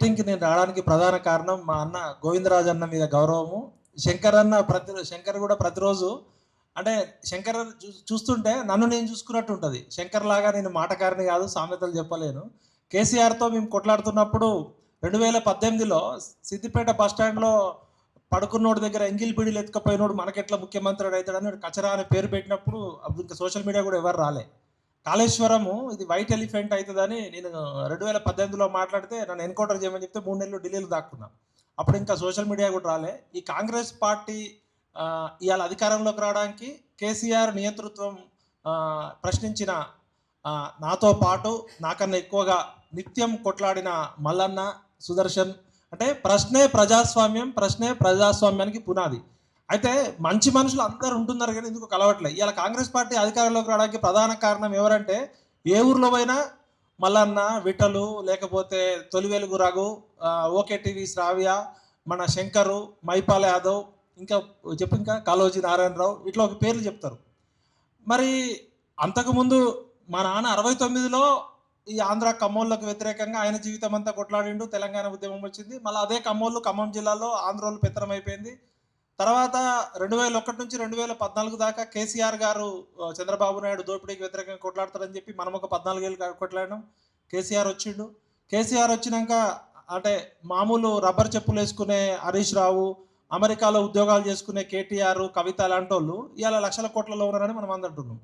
మీటింగ్కి నేను రావడానికి ప్రధాన కారణం మా అన్న గోవిందరాజు అన్న మీద గౌరవము. శంకర్ కూడా ప్రతిరోజు అంటే శంకర్ చూస్తుంటే నన్ను నేను చూసుకున్నట్టు ఉంటుంది. శంకర్ లాగా నేను మాటకారిని కాదు, సామెతలు చెప్పలేను. కేసీఆర్తో మేము కొట్లాడుతున్నప్పుడు 2018లో సిద్దిపేట బస్టాండ్లో పడుకున్నోడి దగ్గర ఎంగిల్ పిడిలు ఎత్తుకపోయినోడు మనకెట్లా ముఖ్యమంత్రి అవుతాడని కచరా అనే పేరు పెట్టినప్పుడు అప్పుడు ఇంకా సోషల్ మీడియా కూడా ఎవరు రాలే. కాళేశ్వరము ఇది వైట్ ఎలిఫెంట్ అవుతుందని నేను 2018లో మాట్లాడితే నన్ను ఎన్కౌంటర్ చేయమని చెప్తే 3 నెలలు ఢిల్లీలో దాక్కున్నా. అప్పుడు ఇంకా సోషల్ మీడియా కూడా రాలే. ఈ కాంగ్రెస్ పార్టీ ఇవాళ అధికారంలోకి రావడానికి కేసీఆర్ నియంతృత్వం ప్రశ్నించిన నాతో పాటు నాకన్నా ఎక్కువగా నిత్యం కొట్లాడిన మల్లన్న, సుదర్శన్ అంటే ప్రశ్నే ప్రజాస్వామ్యానికి పునాది. అయితే మంచి మనుషులు అందరూ ఉంటున్నారు కానీ ఎందుకు కలవట్లేదు. ఇవాళ కాంగ్రెస్ పార్టీ అధికారంలోకి రావడానికి ప్రధాన కారణం ఎవరంటే ఏ ఊర్లో పోయినా మల్లన్న, విఠలు, లేకపోతే తొలి వెలుగు రఘు, ఓకే టీవీ శ్రావ్య, మన శంకరు, మైపాల్ యాదవ్, ఇంకా కాళోజీ నారాయణరావు, ఇట్లా ఒక పేర్లు చెప్తారు. మరి అంతకుముందు మా నాన్న 69లో ఈ ఆంధ్ర కమ్మోళ్ళకు వ్యతిరేకంగా ఆయన జీవితం అంతా కొట్లాడిండు. తెలంగాణ ఉద్యమం వచ్చింది. మళ్ళీ అదే ఖమ్మం జిల్లాలో ఆంధ్రోళ్ళు పెత్తనం అయిపోయింది. తర్వాత 2001 నుంచి 2014 దాకా కేసీఆర్ గారు చంద్రబాబు నాయుడు దోపిడీకి వ్యతిరేకంగా కొట్లాడతారని చెప్పి మనం ఒక 14 ఏళ్ళు కొట్లాడినాం. కేసీఆర్ వచ్చిండు. కేసీఆర్ వచ్చినాక అంటే మామూలు రబ్బర్ చెప్పులు వేసుకునే హరీష్ రావు, అమెరికాలో ఉద్యోగాలు చేసుకునే కేటీఆర్, కవిత లాంటి వాళ్ళు ఇవాళ లక్షల కోట్లలో ఉన్నారని మనం అంటున్నాం.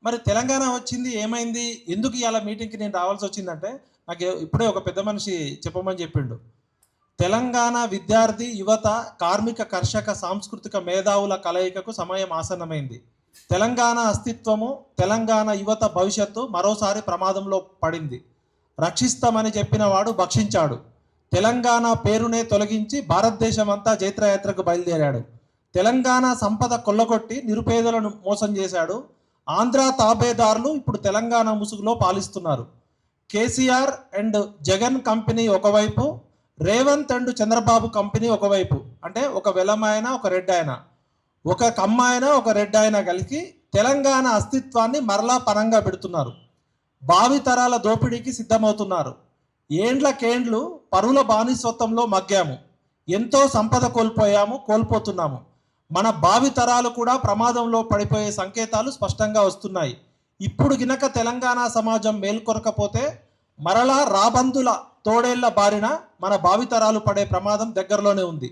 మరి తెలంగాణ వచ్చింది, ఏమైంది, ఎందుకు ఇవాళ మీటింగ్కి నేను రావాల్సి వచ్చిందంటే నాకు ఇప్పుడే ఒక పెద్ద మనిషి చెప్పమని చెప్పిండు. తెలంగాణ విద్యార్థి, యువత, కార్మిక, కర్షక, సాంస్కృతిక మేధావుల కలయికకు సమయం ఆసన్నమైంది. తెలంగాణ అస్తిత్వము, తెలంగాణ యువత భవిష్యత్తు మరోసారి ప్రమాదంలో పడింది. రక్షిస్తామని చెప్పిన వాడు భక్షించాడు. తెలంగాణ పేరునే తొలగించి భారతదేశం అంతా జైత్రయాత్రకు బయలుదేరాడు. తెలంగాణ సంపద కొల్లగొట్టి నిరుపేదలను మోసం చేశాడు. ఆంధ్ర తాబేదారులు ఇప్పుడు తెలంగాణ ముసుగులో పాలిస్తున్నారు. కేసీఆర్ అండ్ జగన్ కంపెనీ ఒకవైపు, రేవంత్ అండ్ చంద్రబాబు కంపెనీ ఒకవైపు. అంటే ఒక వెలమాయన, ఒక రెడ్ ఆయన, ఒక కమ్మాయన, ఒక రెడ్ ఆయన కలిసి తెలంగాణ అస్తిత్వాన్ని మరలా పనంగా పెడుతున్నారు. భావితరాల దోపిడీకి సిద్ధమవుతున్నారు. ఏండ్లకేండ్లు పరుల బానిసత్వంలో మగ్గాము. ఎంతో సంపద కోల్పోతున్నాము. మన భావితరాలు కూడా ప్రమాదంలో పడిపోయే సంకేతాలు స్పష్టంగా వస్తున్నాయి. ఇప్పుడు గినక తెలంగాణ సమాజం మేల్కొరకపోతే మరలా రాబందుల తోడేళ్ల బారిన మన భావితరాలు పడే ప్రమాదం దగ్గరలోనే ఉంది.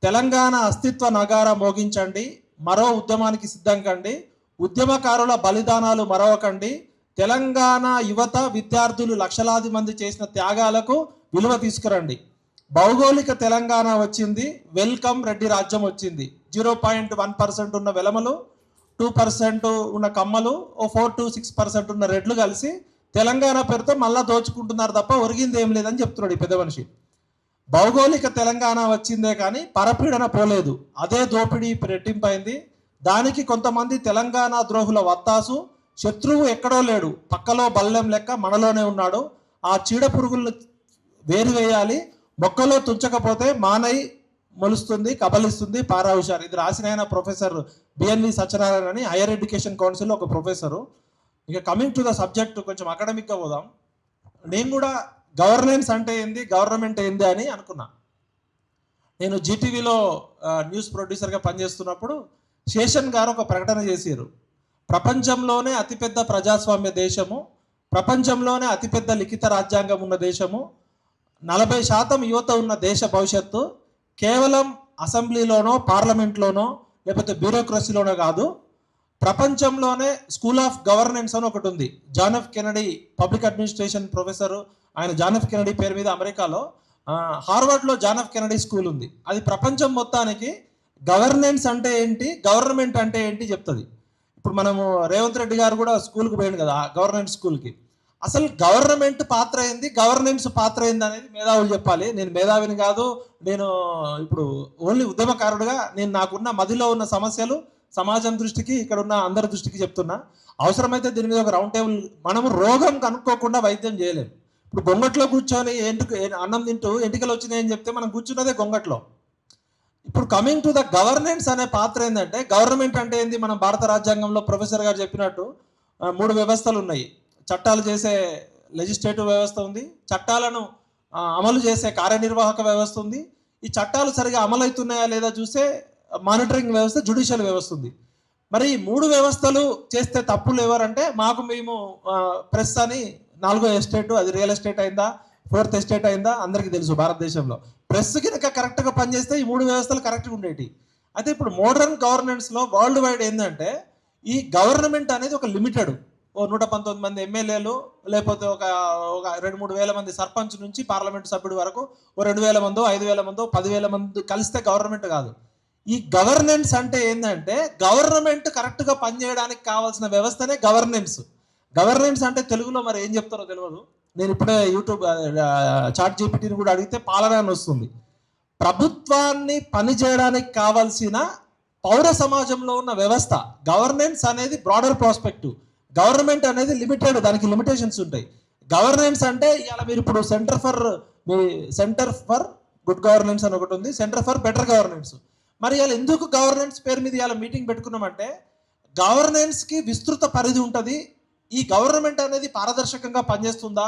తెలంగాణ అస్తిత్వ నగార మోగించండి, మరో ఉద్యమానికి సిద్ధం కండి. ఉద్యమకారుల బలిదానాలు మరవకండి. తెలంగాణ యువత, విద్యార్థులు లక్షలాది మంది చేసిన త్యాగాలకు విలువ తీసుకురండి. భౌగోళిక తెలంగాణ వచ్చింది, వెల్కమ్ రెడ్డి రాజ్యం వచ్చింది. 0.1% ఉన్న వెలమలు, 2% ఉన్న కమ్మలు, 4 to 6% ఉన్న రెడ్లు కలిసి తెలంగాణ పేరుతో మళ్ళా దోచుకుంటున్నారు తప్ప ఒరిగింది ఏం లేదని చెప్తున్నాడు ఈ పెద్ద మనిషి. భౌగోళిక తెలంగాణ వచ్చిందే కానీ పరపీడన పోలేదు. అదే దోపిడీ రెట్టింపైంది. దానికి కొంతమంది తెలంగాణ ద్రోహుల వత్తాసు. శత్రువు ఎక్కడో లేడు, పక్కలో బల్లెం లెక్క మనలోనే ఉన్నాడు. ఆ చీడ పురుగులను వేరువేయాలి. మొక్కలో తుంచకపోతే మానై మొలుస్తుంది, కబలిస్తుంది, పారా హుషారు. ఇది రాసిన ఆయన ప్రొఫెసర్ బిఎన్వి సత్యనారాయణ అని, హైయర్ ఎడ్యుకేషన్ కౌన్సిల్లో ఒక ప్రొఫెసరు. ఇక కమింగ్ టు ద సబ్జెక్ట్, కొంచెం అకాడమిక్గా పోదాం. నేను కూడా గవర్నెన్స్ అంటే ఏంది, గవర్నమెంట్ ఏంది అని అనుకున్నా. నేను జీటీవీలో న్యూస్ ప్రొడ్యూసర్గా పనిచేస్తున్నప్పుడు శేషన్ గారు ఒక ప్రకటన చేశారు. ప్రపంచంలోనే అతిపెద్ద ప్రజాస్వామ్య దేశము, ప్రపంచంలోనే అతిపెద్ద లిఖిత రాజ్యాంగం ఉన్న దేశము, 40% యువత ఉన్న దేశ భవిష్యత్తు కేవలం అసెంబ్లీలోనో, పార్లమెంట్లోనో, లేకపోతే బ్యూరోక్రసీలోనో కాదు, ప్రపంచంలోనే స్కూల్ ఆఫ్ గవర్నెన్స్ అని ఒకటి ఉంది. John F Kennedy public administration professor, ఆయన జాన్ ఎఫ్ కెనడీ పేరు మీద అమెరికాలో హార్వర్డ్లో జాన్ ఎఫ్ కెనడీ స్కూల్ ఉంది. అది ప్రపంచం మొత్తానికి గవర్నెన్స్ అంటే ఏంటి, గవర్నమెంట్ అంటే ఏంటి చెప్తుంది. ఇప్పుడు మనము రేవంత్ రెడ్డి గారు కూడా స్కూల్కి పోయింది కదా, గవర్నమెంట్ స్కూల్కి. అసలు గవర్నమెంట్ పాత్ర ఏంది, గవర్నెన్స్ పాత్ర ఏంది అనేది మేధావులు చెప్పాలి. నేను మేధావిని కాదు, నేను ఇప్పుడు ఓన్లీ ఉద్యమకారుడుగా నేను నాకున్న మదిలో ఉన్న సమస్యలు సమాజం దృష్టికి, ఇక్కడ ఉన్న అందరి దృష్టికి చెప్తున్నా. అవసరమైతే దీని మీద ఒక రౌండ్ టేబుల్, మనము రోగం కనుక్కోకుండా వైద్యం చేయలేము. ఇప్పుడు గొంగట్లో కూర్చొని అన్నం తింటూ ఎంటికలు వచ్చినాయని చెప్తే మనం కూర్చున్నదే గొంగట్లో. ఇప్పుడు కమింగ్ టు ద గవర్నెన్స్ అనే పాత్ర ఏంటంటే, గవర్నమెంట్ అంటే ఏంది, మనం భారత రాజ్యాంగంలో ప్రొఫెసర్ గారు చెప్పినట్టు 3 వ్యవస్థలు ఉన్నాయి. చట్టాలు చేసే లెజిస్లేటివ్ వ్యవస్థ ఉంది, చట్టాలను అమలు చేసే కార్యనిర్వాహక వ్యవస్థ ఉంది. ఈ చట్టాలు సరిగా అమలవుతున్నాయా లేదా చూసే మానిటరింగ్ వ్యవస్థ, జ్యుడిషియల్ వ్యవస్థ ఉంది. మరి ఈ 3 వ్యవస్థలు చేస్తే తప్పులు ఎవరంటే మేము ప్రెస్ అని 4వ ఎస్టేట్, అది రియల్ ఎస్టేట్ అయిందా 4th ఎస్టేట్ అయిందా అందరికీ తెలుసు. భారతదేశంలో ప్రెస్ కనుక కరెక్ట్గా పనిచేస్తే ఈ 3 వ్యవస్థలు కరెక్ట్గా ఉండేవి. అయితే ఇప్పుడు మోడర్న్ గవర్నెన్స్లో వరల్డ్ వైడ్ ఏంటంటే ఈ గవర్నమెంట్ అనేది ఒక లిమిటెడ్, 119 మంది ఎమ్మెల్యేలు, లేకపోతే ఒక 2-3 వేల మంది సర్పంచ్ నుంచి పార్లమెంట్ సభ్యుడి వరకు 2,000 మందో 5,000 మందో 10,000 మంది కలిస్తే గవర్నమెంట్ కాదు. ఈ గవర్నెన్స్ అంటే ఏంటంటే గవర్నమెంట్ కరెక్ట్గా పనిచేయడానికి కావాల్సిన వ్యవస్థనే గవర్నెన్స్. గవర్నెన్స్ అంటే తెలుగులో మరి ఏం చెప్తారో తెలియదు. నేను ఇప్పుడే యూట్యూబ్ చాట్ జీపీటీని కూడా అడిగితే పాలన అని వస్తుంది. ప్రభుత్వాన్ని పనిచేయడానికి కావాల్సిన పౌర సమాజంలో ఉన్న వ్యవస్థ. గవర్నెన్స్ అనేది బ్రాడర్ ప్రాస్పెక్టివ్, గవర్నమెంట్ అనేది లిమిటెడ్, దానికి లిమిటేషన్స్ ఉంటాయి. గవర్నెన్స్ అంటే ఇవాళ మీరు ఇప్పుడు సెంటర్ ఫర్ గుడ్ గవర్నెన్స్ అని ఒకటి ఉంది, సెంటర్ ఫర్ బెటర్ గవర్నెన్స్. మరి ఇవాళ ఎందుకు గవర్నెన్స్ పేరు మీద ఇవాళ మీటింగ్ పెట్టుకున్నామంటే గవర్నెన్స్కి విస్తృత పరిధి ఉంటుంది. ఈ గవర్నమెంట్ అనేది పారదర్శకంగా పనిచేస్తుందా,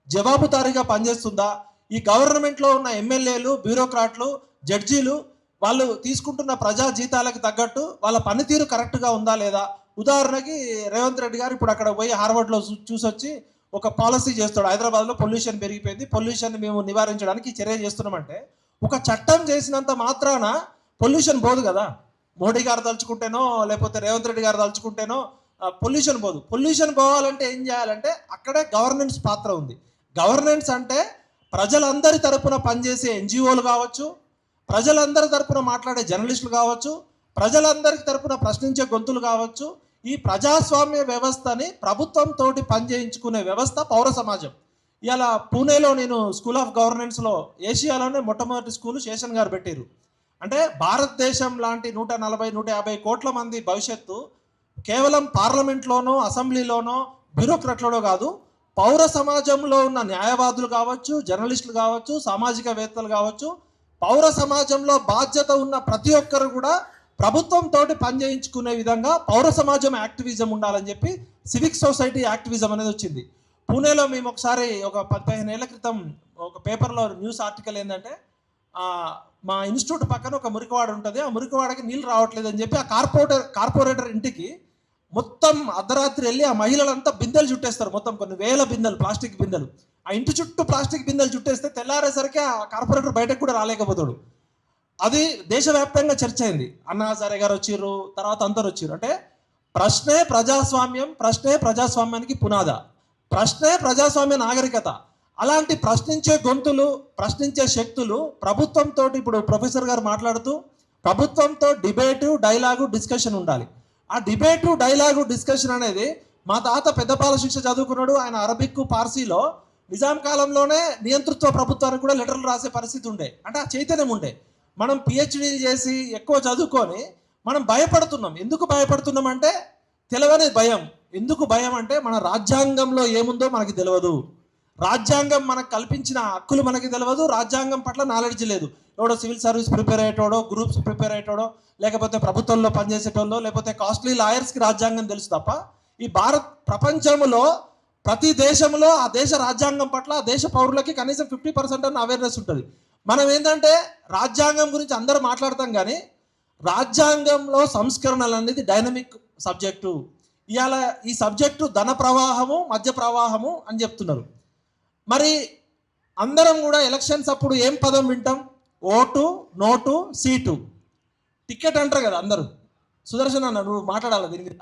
జవాబుదారీగా పనిచేస్తుందా, ఈ గవర్నమెంట్లో ఉన్న ఎమ్మెల్యేలు, బ్యూరోక్రాట్లు, జడ్జీలు వాళ్ళు తీసుకుంటున్న ప్రజా జీతాలకు తగ్గట్టు వాళ్ళ పనితీరు కరెక్ట్గా ఉందా లేదా. ఉదాహరణకి రేవంత్ రెడ్డి గారు ఇప్పుడు అక్కడ పోయి హార్వర్డ్లో చూసొచ్చి ఒక పాలసీ చేస్తాడు, హైదరాబాద్లో పొల్యూషన్ పెరిగిపోయింది, పొల్యూషన్ మేము నివారించడానికి చర్య చేస్తున్నామంటే ఒక చట్టం చేసినంత మాత్రాన పొల్యూషన్ పోదు కదా. మోడీ గారు తలుచుకుంటేనో లేకపోతే రేవంత్ రెడ్డి గారు తలుచుకుంటేనో పొల్యూషన్ పోదు. పొల్యూషన్ పోవాలంటే ఏం చేయాలంటే అక్కడే గవర్నెన్స్ పాత్ర ఉంది. గవర్నెన్స్ అంటే ప్రజలందరి తరపున పనిచేసే ఎన్జిఓలు కావచ్చు, ప్రజలందరి తరపున మాట్లాడే జర్నలిస్టులు కావచ్చు, ప్రజలందరి తరపున ప్రశ్నించే గొంతులు కావచ్చు. ఈ ప్రజాస్వామ్య వ్యవస్థని ప్రభుత్వంతో పనిచేయించుకునే వ్యవస్థ పౌర సమాజం. ఇలా పూణేలో నేను స్కూల్ ఆఫ్ గవర్నెన్స్లో ఏషియాలోనే మొట్టమొదటి స్కూల్ శేషన్ గారు పెట్టారు. అంటే భారతదేశం లాంటి 140-150 కోట్ల మంది భవిష్యత్తు కేవలం పార్లమెంట్లోనో అసెంబ్లీలోనో బ్యూరోక్రాట్లలో కాదు, పౌర సమాజంలో ఉన్న న్యాయవాదులు కావచ్చు, జర్నలిస్టులు కావచ్చు, సామాజికవేత్తలు కావచ్చు, పౌర సమాజంలో బాధ్యత ఉన్న ప్రతి ఒక్కరు కూడా ప్రభుత్వంతో పనిచేయించుకునే విధంగా పౌర సమాజం యాక్టివిజం ఉండాలని చెప్పి సివిక్ సొసైటీ యాక్టివిజం అనేది వచ్చింది. పూణేలో మేము ఒకసారి ఒక 15 ఏళ్ల క్రితం ఒక పేపర్లో న్యూస్ ఆర్టికల్ ఏంటంటే మా ఇన్స్టిట్యూట్ పక్కన ఒక మురికివాడ ఉంటుంది, ఆ మురికివాడకి నీళ్ళు రావట్లేదు అని చెప్పి ఆ కార్పొరేటర్ ఇంటికి మొత్తం అర్ధరాత్రి వెళ్ళి ఆ మహిళలంతా బిందెలు చుట్టేస్తారు, మొత్తం కొన్ని వేల బిందెలు, ప్లాస్టిక్ బిందెలు. ఆ ఇంటి చుట్టూ ప్లాస్టిక్ బిందెలు చుట్టేస్తే తెల్లారేసరికి ఆ కార్పొరేటర్ బయటకు కూడా రాలేకపోతాడు. అది దేశవ్యాప్తంగా చర్చ అయింది. అన్నా హజారే గారు వచ్చిర్రు, తర్వాత అందరు వచ్చిర్రు. అంటే ప్రశ్నే ప్రజాస్వామ్యం, ప్రశ్నే ప్రజాస్వామ్యానికి పునాద, ప్రశ్నే ప్రజాస్వామ్య నాగరికత. అలాంటి ప్రశ్నించే గొంతులు, ప్రశ్నించే శక్తులు ప్రభుత్వంతో, ఇప్పుడు ప్రొఫెసర్ గారు మాట్లాడుతూ ప్రభుత్వంతో డిబేటు, డైలాగు, డిస్కషన్ ఉండాలి. ఆ డిబేటు, డైలాగు, డిస్కషన్ అనేది మా తాత పెద్దపాల శిక్ష చదువుకున్నాడు. ఆయన అరబిక్, పార్సీలో నిజాం కాలంలోనే నియంతృత్వ ప్రభుత్వానికి కూడా లెటర్లు రాసే పరిస్థితి ఉండే. అంటే ఆ చైతన్యం ఉండే. మనం పిహెచ్డీలు చేసి ఎక్కువ చదువుకొని మనం భయపడుతున్నాం. ఎందుకు భయపడుతున్నాం అంటే తెలియని భయం. ఎందుకు భయం అంటే మన రాజ్యాంగంలో ఏముందో మనకి తెలియదు, రాజ్యాంగం మనకు కల్పించిన హక్కులు మనకి తెలియదు, రాజ్యాంగం పట్ల నాలెడ్జ్ లేదు. ఎవడో సివిల్ సర్వీస్ ప్రిపేర్ అయ్యేటోడో, గ్రూప్స్ ప్రిపేర్ అయ్యేటోడో, లేకపోతే ప్రభుత్వంలో పనిచేసేటోళ్ళో, లేకపోతే కాస్ట్లీ లాయర్స్కి రాజ్యాంగం తెలుసు తప్ప ఈ ప్రపంచంలో ప్రతి దేశంలో ఆ దేశ రాజ్యాంగం పట్ల ఆ దేశ పౌరులకి కనీసం 50% అన్న అవేర్నెస్ ఉంటుంది. మనం ఏంటంటే రాజ్యాంగం గురించి అందరూ మాట్లాడతాం కానీ రాజ్యాంగంలో సంస్కరణలు అనేది డైనమిక్ సబ్జెక్టు. ఇవాళ ఈ సబ్జెక్టు ధన ప్రవాహము, మధ్య ప్రవాహము అని చెప్తున్నారు. మరి అందరం కూడా ఎలక్షన్స్ అప్పుడు ఏం పదం వింటాం? ఓటు, నోటు, సీటు, టికెట్ అంటారు కదా అందరూ. సుదర్శన్ అన్న నువ్వు మాట్లాడాలి దీని మీద.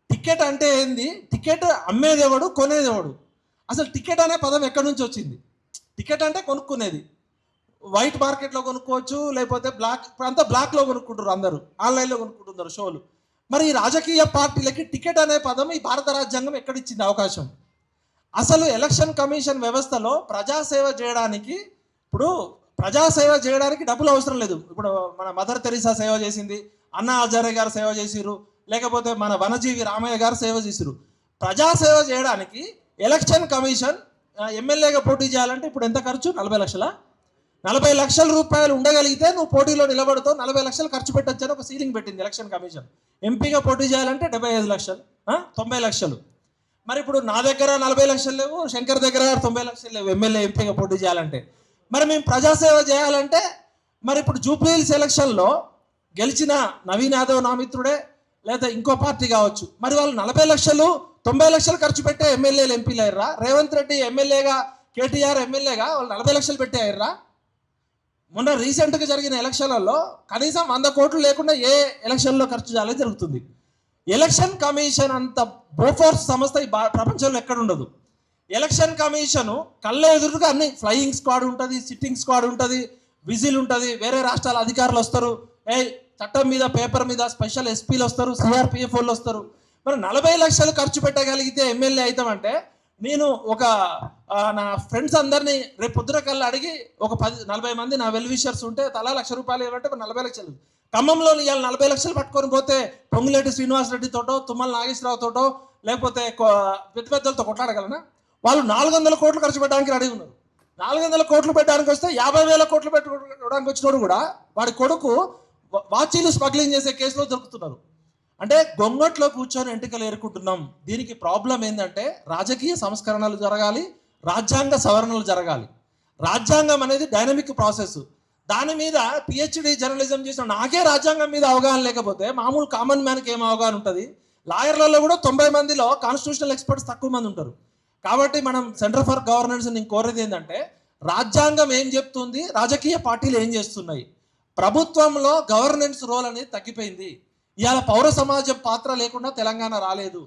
టికెట్ అంటే ఏంది? టికెట్ అమ్మేది ఎవడు, కొనేది ఎవడు? అసలు టికెట్ అనే పదం ఎక్కడి నుంచి వచ్చింది? టికెట్ అంటే కొనుక్కునేది. వైట్ మార్కెట్లో కొనుక్కోవచ్చు, లేకపోతే అంతా బ్లాక్లో కొనుక్కుంటారు, అందరూ ఆన్లైన్లో కొనుక్కుంటున్నారు షోలు. మరి ఈ రాజకీయ పార్టీలకి టికెట్ అనే పదం ఈ భారత రాజ్యాంగం ఎక్కడిచ్చింది అవకాశం? అసలు ఎలక్షన్ కమిషన్ వ్యవస్థలో ప్రజాసేవ చేయడానికి, ఇప్పుడు ప్రజాసేవ చేయడానికి డబ్బులు అవసరం లేదు. ఇప్పుడు మన మదర్ తెరీసా సేవ చేసింది, అన్నా హజారే గారు సేవ చేసిరు, లేకపోతే మన వనజీవి రామయ్య గారు సేవ చేసిరు. ప్రజాసేవ చేయడానికి ఎలక్షన్ కమిషన్ ఎమ్మెల్యేగా పోటీ చేయాలంటే ఇప్పుడు ఎంత ఖర్చు? 40 లక్షల. 40 లక్షల రూపాయలు ఉండగలిగితే నువ్వు పోటీలో నిలబడుతావు, 40 లక్షలు ఖర్చు పెట్టచ్చు అని ఒక సీలింగ్ పెట్టింది ఎలక్షన్ కమిషన్. ఎంపీగా పోటీ చేయాలంటే 75 లక్షలు, 90 లక్షలు. మరి ఇప్పుడు నా దగ్గర 40 లక్షలు లేవు, శంకర్ దగ్గర 90 లక్షలు లేవు ఎమ్మెల్యే ఎంపీగా పోటీ చేయాలంటే. మరి మేము ప్రజాసేవ చేయాలంటే మరి ఇప్పుడు జూబ్లీహిల్స్ ఎలక్షన్లో గెలిచిన నవీన్ యాదవ్ నా మిత్రుడే, లేదా ఇంకో పార్టీ కావచ్చు, మరి వాళ్ళు 40 లక్షలు 90 లక్షలు ఖర్చు పెట్టే ఎమ్మెల్యేలు ఎంపీలు అయ్యారా? రేవంత్ రెడ్డి ఎమ్మెల్యేగా, కేటీఆర్ ఎమ్మెల్యేగా వాళ్ళు 40 లక్షలు పెట్టే అయ్యారా? మొన్న రీసెంట్గా జరిగిన ఎలక్షన్లలో కనీసం 100 కోట్లు లేకుండా ఏ ఎలక్షన్లో ఖర్చు చేయాలని జరుగుతుంది. ఎలక్షన్ కమిషన్ అంత బోఫోర్స్ సంస్థ ఈ ప్రపంచంలో ఎక్కడ ఉండదు. ఎలక్షన్ కమిషను కళ్ళ ఎదురుగా అన్ని ఫ్లయింగ్ స్క్వాడ్ ఉంటుంది, సిట్టింగ్ స్క్వాడ్ ఉంటుంది, విజిల్ ఉంటుంది, వేరే రాష్ట్రాల అధికారులు వస్తారు, చట్టం మీద పేపర్ మీద స్పెషల్ ఎస్పీలు వస్తారు, సిఆర్పిఎఫ్ వాళ్ళు వస్తారు. మరి 40 లక్షలు ఖర్చు పెట్టగలిగితే ఎమ్మెల్యే అవుతామంటే, నేను ఒక నా ఫ్రెండ్స్ అందరినీ రేపు పొద్దున కల్లా అడిగి ఒక 40 మంది నా వెల్ విషర్స్ ఉంటే తలా ₹1,00,000 ఇవ్వంటే 40 లక్షలు. ఖమ్మంలో ఇవాళ 40 లక్షలు పట్టుకొని పోతే పొంగులేటి శ్రీనివాసరెడ్డి తోటో, తుమ్మల నాగేశ్వరరావు తోటో, లేకపోతే పెద్ద పెద్దలతో కొట్లాడగలనా? వాళ్ళు 400 కోట్లు ఖర్చు పెట్టడానికి రెడీ ఉన్నారు. 400 కోట్లు పెట్టడానికి వస్తే 50,000 కోట్లు పెట్టుకోవడానికి వచ్చినోడు కూడా వాడి కొడుకు వాచీలు స్మగ్లింగ్ చేసే కేసులో దొరుకుతున్నారు. అంటే గొంగట్లో కూర్చొని ఎంటికలు ఏరుకుంటున్నాం. దీనికి ప్రాబ్లం ఏంటంటే రాజకీయ సంస్కరణలు జరగాలి, రాజ్యాంగ సవరణలు జరగాలి. రాజ్యాంగం అనేది డైనమిక్ ప్రాసెస్. దాని మీద పిహెచ్డి జర్నలిజం చేసిన నాకే రాజ్యాంగం మీద అవగాహన లేకపోతే మామూలు కామన్ మ్యాన్కి ఏం అవగాహన ఉంటుంది? లాయర్లలో కూడా 90 మందిలో కాన్స్టిట్యూషనల్ ఎక్స్పర్ట్స్ తక్కువ మంది ఉంటారు. కాబట్టి మనం సెంటర్ ఫర్ గవర్నెన్స్ నేను కోరేది ఏంటంటే, రాజ్యాంగం ఏం చెప్తుంది, రాజకీయ పార్టీలు ఏం చేస్తున్నాయి. ప్రభుత్వంలో గవర్నెన్స్ రోల్ అనేది తగ్గిపోయింది. ఇవాళ పౌర సమాజం పాత్ర లేకుండా తెలంగాణ రాలేదు.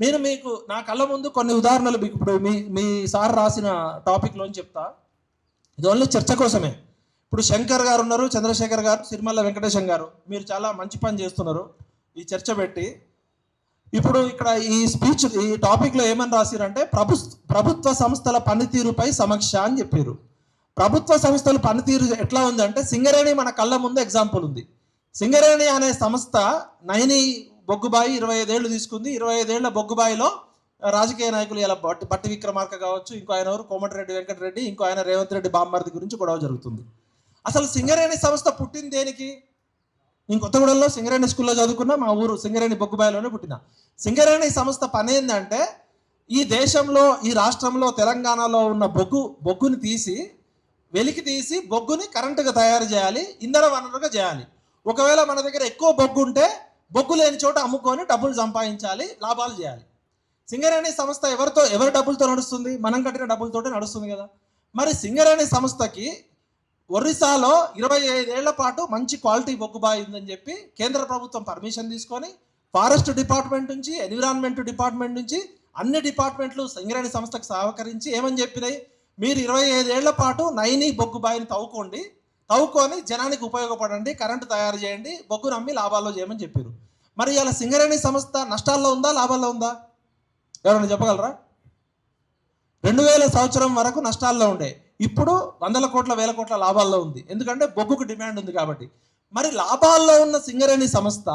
నేను మీకు నా కళ్ళ ముందు కొన్ని ఉదాహరణలు మీకు ఇప్పుడు మీ సార్ రాసిన టాపిక్లోని చెప్తా. ఇది ఓన్లీ చర్చ కోసమే. ఇప్పుడు శంకర్ గారు ఉన్నారు, చంద్రశేఖర్ గారు, సిరిమల్ల వెంకటేశం గారు, మీరు చాలా మంచి పని చేస్తున్నారు ఈ చర్చ పెట్టి. ఇప్పుడు ఇక్కడ ఈ స్పీచ్ ఈ టాపిక్లో ఏమని రాసిరంటే, ప్రభుత్వ సంస్థల పనితీరుపై సమీక్ష అని చెప్పారు. ప్రభుత్వ సంస్థల పనితీరు ఎట్లా ఉందంటే, సింగరేణి మన కళ్ళ ముందు ఎగ్జాంపుల్ ఉంది. సింగరేణి అనే సంస్థ నైని బొగ్గుబాయి 25 ఏళ్ళు తీసుకుంది. 25 ఏళ్ల బొగ్గుబాయిలో రాజకీయ నాయకులు ఇలా బట్టి విక్రమార్క కావచ్చు, ఇంకో ఆయన ఎవరు కోమటిరెడ్డి వెంకటరెడ్డి, ఇంకో ఆయన రేవంత్ రెడ్డి బామ్మర్ది గురించి గొడవ జరుగుతుంది. అసలు సింగరేణి సంస్థ పుట్టింది దేనికి? నేను కొత్తగూడెంలో సింగరేణి స్కూల్లో చదువుకున్నా, మా ఊరు సింగరేణి బొగ్గుబాయిలోనే పుట్టిన. సింగరేణి సంస్థ పని ఏంటంటే, ఈ దేశంలో, ఈ రాష్ట్రంలో, తెలంగాణలో ఉన్న బొగ్గుని వెలికి తీసి బొగ్గుని కరెంటుగా తయారు చేయాలి, ఇంధన వనరుగా చేయాలి. ఒకవేళ మన దగ్గర ఎక్కువ బొగ్గు ఉంటే బొగ్గు లేని చోట అమ్ముకొని డబ్బులు సంపాదించాలి, లాభాలు చేయాలి. సింగరేణి సంస్థ ఎవరి డబ్బులతో నడుస్తుంది? మనం కట్టిన డబ్బులతోటే నడుస్తుంది కదా. మరి సింగరేణి సంస్థకి ఒరిస్సాలో 25 ఏళ్ల పాటు మంచి క్వాలిటీ బొగ్గుబాయి ఉందని చెప్పి కేంద్ర ప్రభుత్వం పర్మిషన్ తీసుకొని, ఫారెస్ట్ డిపార్ట్మెంట్ నుంచి, ఎన్విరాన్మెంట్ డిపార్ట్మెంట్ నుంచి అన్ని డిపార్ట్మెంట్లు సింగరేణి సంస్థకు సహకరించి ఏమని చెప్పినాయి? మీరు 25 ఏళ్ల పాటు నైని బొగ్గుబాయిని తవ్వుకొని జనానికి ఉపయోగపడండి, కరెంటు తయారు చేయండి, బొగ్గును అమ్మి లాభాల్లో చేయమని చెప్పారు. మరి ఇలా సింగరేణి సంస్థ నష్టాల్లో ఉందా, లాభాల్లో ఉందా? ఎవరైనా చెప్పగలరా? 2000 సంవత్సరం వరకు నష్టాల్లో ఉండే, ఇప్పుడు 100 కోట్ల 1000 కోట్ల లాభాల్లో ఉంది. ఎందుకంటే బొగ్గుకు డిమాండ్ ఉంది కాబట్టి. మరి లాభాల్లో ఉన్న సింగరేణి సంస్థ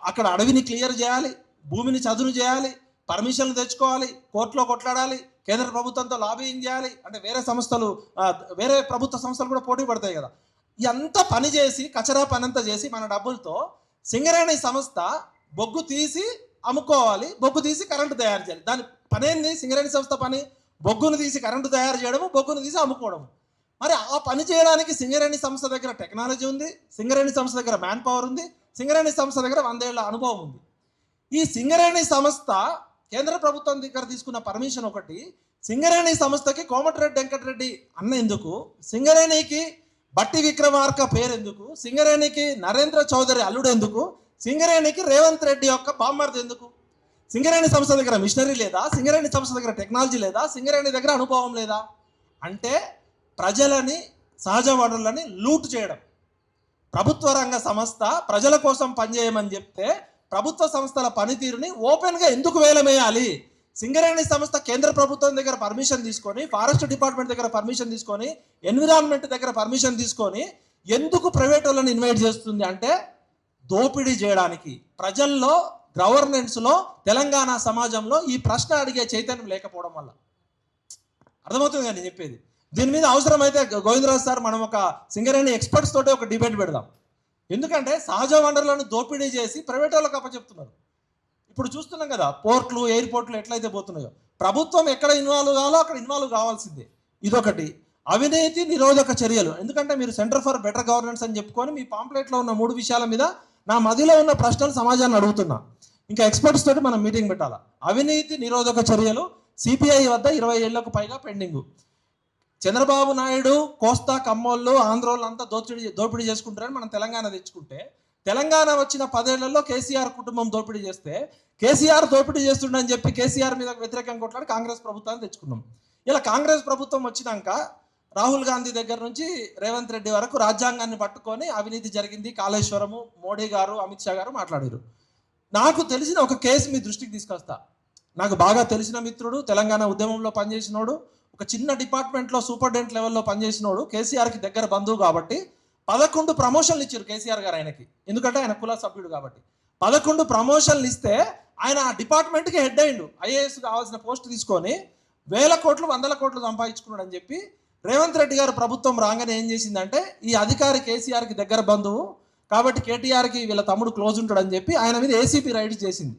అక్కడ అడవిని క్లియర్ చేయాలి, భూమిని చదును చేయాలి, పర్మిషన్లు తెచ్చుకోవాలి, కోర్టులో కొట్లాడాలి, కేంద్ర ప్రభుత్వంతో లాబింగ్ చేయాలి. అంటే వేరే ప్రభుత్వ సంస్థలు కూడా పోటీ పడతాయి కదా. ఎంత పని చేసి కచరా పనంతా చేసి మన డబ్బులతో సింగరేణి సంస్థ బొగ్గు తీసి అమ్ముకోవాలి, బొగ్గు తీసి కరెంటు తయారు చేయాలి. దాని పని ఏంది? సింగరేణి సంస్థ పని బొగ్గును తీసి కరెంటు తయారు చేయడము, బొగ్గును తీసి అమ్ముకోవడము. మరి ఆ పని చేయడానికి సింగరేణి సంస్థ దగ్గర టెక్నాలజీ ఉంది, సింగరేణి సంస్థ దగ్గర మ్యాన్ పవర్ ఉంది, సింగరేణి సంస్థ దగ్గర 100 ఏళ్ల అనుభవం ఉంది. ఈ సింగరేణి సంస్థ కేంద్ర ప్రభుత్వం దగ్గర తీసుకున్న పర్మిషన్ ఒకటి, సింగరేణి సంస్థకి కోమటిరెడ్డి వెంకటరెడ్డి అన్న ఎందుకు, సింగరేణికి బట్టి విక్రమార్క పేరు ఎందుకు, సింగరేణికి నరేంద్ర చౌదరి అల్లుడు ఎందుకు, సింగరేణికి రేవంత్ రెడ్డి యొక్క బామ్మర్ది ఎందుకు? సింగరేణి సంస్థ దగ్గర మిషనరీ లేదా? సింగరేణి సంస్థ దగ్గర టెక్నాలజీ లేదా? సింగరేణి దగ్గర అనుభవం లేదా? అంటే ప్రజలని, సహజ వనరులని లూట్ చేయడం. ప్రభుత్వ రంగ సంస్థ ప్రజల కోసం పనిచేయమని చెప్తే ప్రభుత్వ సంస్థల పనితీరుని ఓపెన్గా ఎందుకు వేలమేయాలి? సింగరేణి సంస్థ కేంద్ర ప్రభుత్వం దగ్గర పర్మిషన్ తీసుకొని, ఫారెస్ట్ డిపార్ట్మెంట్ దగ్గర పర్మిషన్ తీసుకొని, ఎన్విరాన్మెంట్ దగ్గర పర్మిషన్ తీసుకొని ఎందుకు ప్రైవేట్ వాళ్ళని ఇన్వైట్ చేస్తుంది అంటే, దోపిడీ చేయడానికి. ప్రజల్లో, గవర్నెన్స్లో, తెలంగాణ సమాజంలో ఈ ప్రశ్న అడిగే చైతన్యం లేకపోవడం వల్ల. అర్థమవుతుంది కానీ చెప్పేది. దీని మీద అవసరమైతే గోవిందరాజు సార్ మనం ఒక సింగరేణి ఎక్స్పర్ట్స్ తోటి ఒక డిబేట్ పెడదాం. ఎందుకంటే సహజ వనరులను దోపిడీ చేసి ప్రైవేట్ వాళ్ళకి అప్పచెప్తున్నారు. ఇప్పుడు చూస్తున్నాం కదా, పోర్ట్లు ఎయిర్పోర్ట్లు ఎట్లయితే పోతున్నాయో, ప్రభుత్వం ఎక్కడ ఇన్వాల్వ్ కావాలో అక్కడ ఇన్వాల్వ్ కావాల్సిందే. ఇదొకటి. అవినీతి నిరోధక చర్యలు, ఎందుకంటే మీరు సెంటర్ ఫర్ బెటర్ గవర్నెన్స్ అని చెప్పుకొని మీ పాంప్లెట్లో ఉన్న 3 విషయాల మీద నా మదిలో ఉన్న ప్రశ్నలు సమాజాన్ని అడుగుతున్నా. ఇంకా ఎక్స్పర్ట్స్ తోటి మనం మీటింగ్ పెట్టాలా. అవినీతి నిరోధక చర్యలు సిపిఐ వద్ద 20 ఏళ్లకు పైగా పెండింగు. చంద్రబాబు నాయుడు కోస్తా కమ్మోళ్ళు ఆంధ్రోళ్ళు అంతా దోపిడీ చేసుకుంటారని మనం తెలంగాణ తెచ్చుకుంటే, తెలంగాణ వచ్చిన 10 ఏళ్లలో కేసీఆర్ కుటుంబం దోపిడీ చేస్తే, కేసీఆర్ దోపిడీ చేస్తుండని చెప్పి కేసీఆర్ మీద వ్యతిరేకంగా కొట్లాడి కాంగ్రెస్ ప్రభుత్వాన్ని తెచ్చుకున్నాం. ఇలా కాంగ్రెస్ ప్రభుత్వం వచ్చినాక రాహుల్ గాంధీ దగ్గర నుంచి రేవంత్ రెడ్డి వరకు రాజ్యాంగాన్ని పట్టుకొని అవినీతి జరిగింది, కాళేశ్వరము, మోడీ గారు, అమిత్ షా గారు మాట్లాడారు. నాకు తెలిసిన ఒక కేసు మీ దృష్టికి తీసుకొస్తా. నాకు బాగా తెలిసిన మిత్రుడు, తెలంగాణ ఉద్యమంలో పనిచేసినోడు, ఒక చిన్న డిపార్ట్మెంట్లో సూపరింటెండెంట్ లెవెల్లో పనిచేసినోడు, కేసీఆర్కి దగ్గర బంధువు కాబట్టి 11 ప్రమోషన్లు ఇచ్చారు కేసీఆర్ గారు ఆయనకి, ఎందుకంటే ఆయన కుల సభ్యుడు కాబట్టి. 11 ప్రమోషన్లు ఇస్తే ఆయన ఆ డిపార్ట్మెంట్కి హెడ్ అయ్యిండు. ఐఏఎస్ కావాల్సిన పోస్ట్ తీసుకొని 1000 కోట్లు 100 కోట్లు సంపాదించుకున్నాడు అని చెప్పి రేవంత్ రెడ్డి గారు ప్రభుత్వం రాగానే ఏం చేసిందంటే, ఈ అధికారి కేసీఆర్కి దగ్గర బంధువు కాబట్టి కేటీఆర్కి వీళ్ళ తమ్ముడు క్లోజ్ ఉంటాడని చెప్పి ఆయన మీద ఏసీపీ రైడ్స్ చేసింది.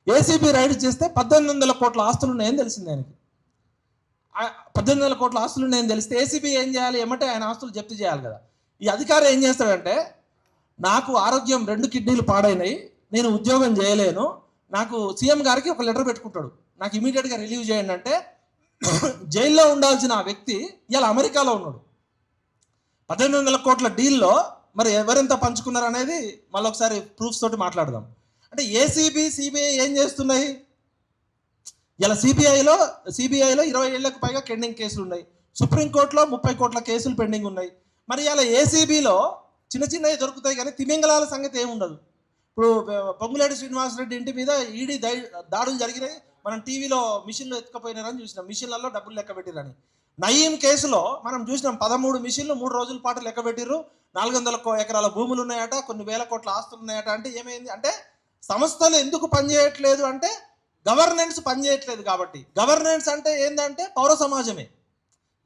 ఏసీపీ రైడ్స్ చేస్తే 1800 కోట్ల ఆస్తులు ఉన్నాయని తెలిసింది ఆయనకి. 1800 కోట్ల ఆస్తులు ఉన్నాయని తెలిస్తే ఏసీపీ ఏం చేయాలి, ఏమంటే ఆయన ఆస్తులు జప్తు చేయాలి కదా. ఈ అధికారి ఏం చేస్తాడంటే, నాకు ఆరోగ్యం 2 కిడ్నీలు పాడైనాయి, నేను ఉద్యోగం చేయలేను, నాకు సీఎం గారికి ఒక లెటర్ పెట్టుకుంటాడు, నాకు ఇమీడియట్గా రిలీవ్ చేయండి అంటే, జైల్లో ఉండాల్సిన ఆ వ్యక్తి ఇలా అమెరికాలో ఉన్నాడు. 1800 కోట్ల డీల్లో మరి ఎవరెంత పంచుకున్నారు అనేది మళ్ళీ ఒకసారి ప్రూఫ్స్ తోటి మాట్లాడదాం. అంటే ఏసీబీ సిబిఐ ఏం చేస్తున్నాయి, ఇలా సిబిఐలో 20 ఏళ్లకు పైగా పెండింగ్ కేసులు ఉన్నాయి, సుప్రీంకోర్టులో 30 కోట్ల కేసులు పెండింగ్ ఉన్నాయి. మరి ఇలా ఏసీబీలో చిన్న చిన్నవి దొరుకుతాయి కానీ తిమింగలాల సంగతి ఏముండదు. ఇప్పుడు పొంగులేటి శ్రీనివాసరెడ్డి ఇంటి మీద ఈడీ దాడులు జరిగినాయి, మనం టీవీలో మిషన్లు ఎత్తుకపోయినారని చూసినాం, మిషన్లలో డబ్బులు లెక్క పెట్టిరని. నయీం కేసులో మనం చూసినాం, 13 మిషన్లు 3 రోజుల పాటు లెక్క పెట్టిర్రు, 400 ఎకరాల భూములు ఉన్నాయట, కొన్ని 1000 కోట్ల ఆస్తులు ఉన్నాయట. అంటే ఏమైంది అంటే, సంస్థలు ఎందుకు పనిచేయట్లేదు అంటే గవర్నెన్స్ పనిచేయట్లేదు కాబట్టి. గవర్నెన్స్ అంటే ఏంటంటే పౌర సమాజమే.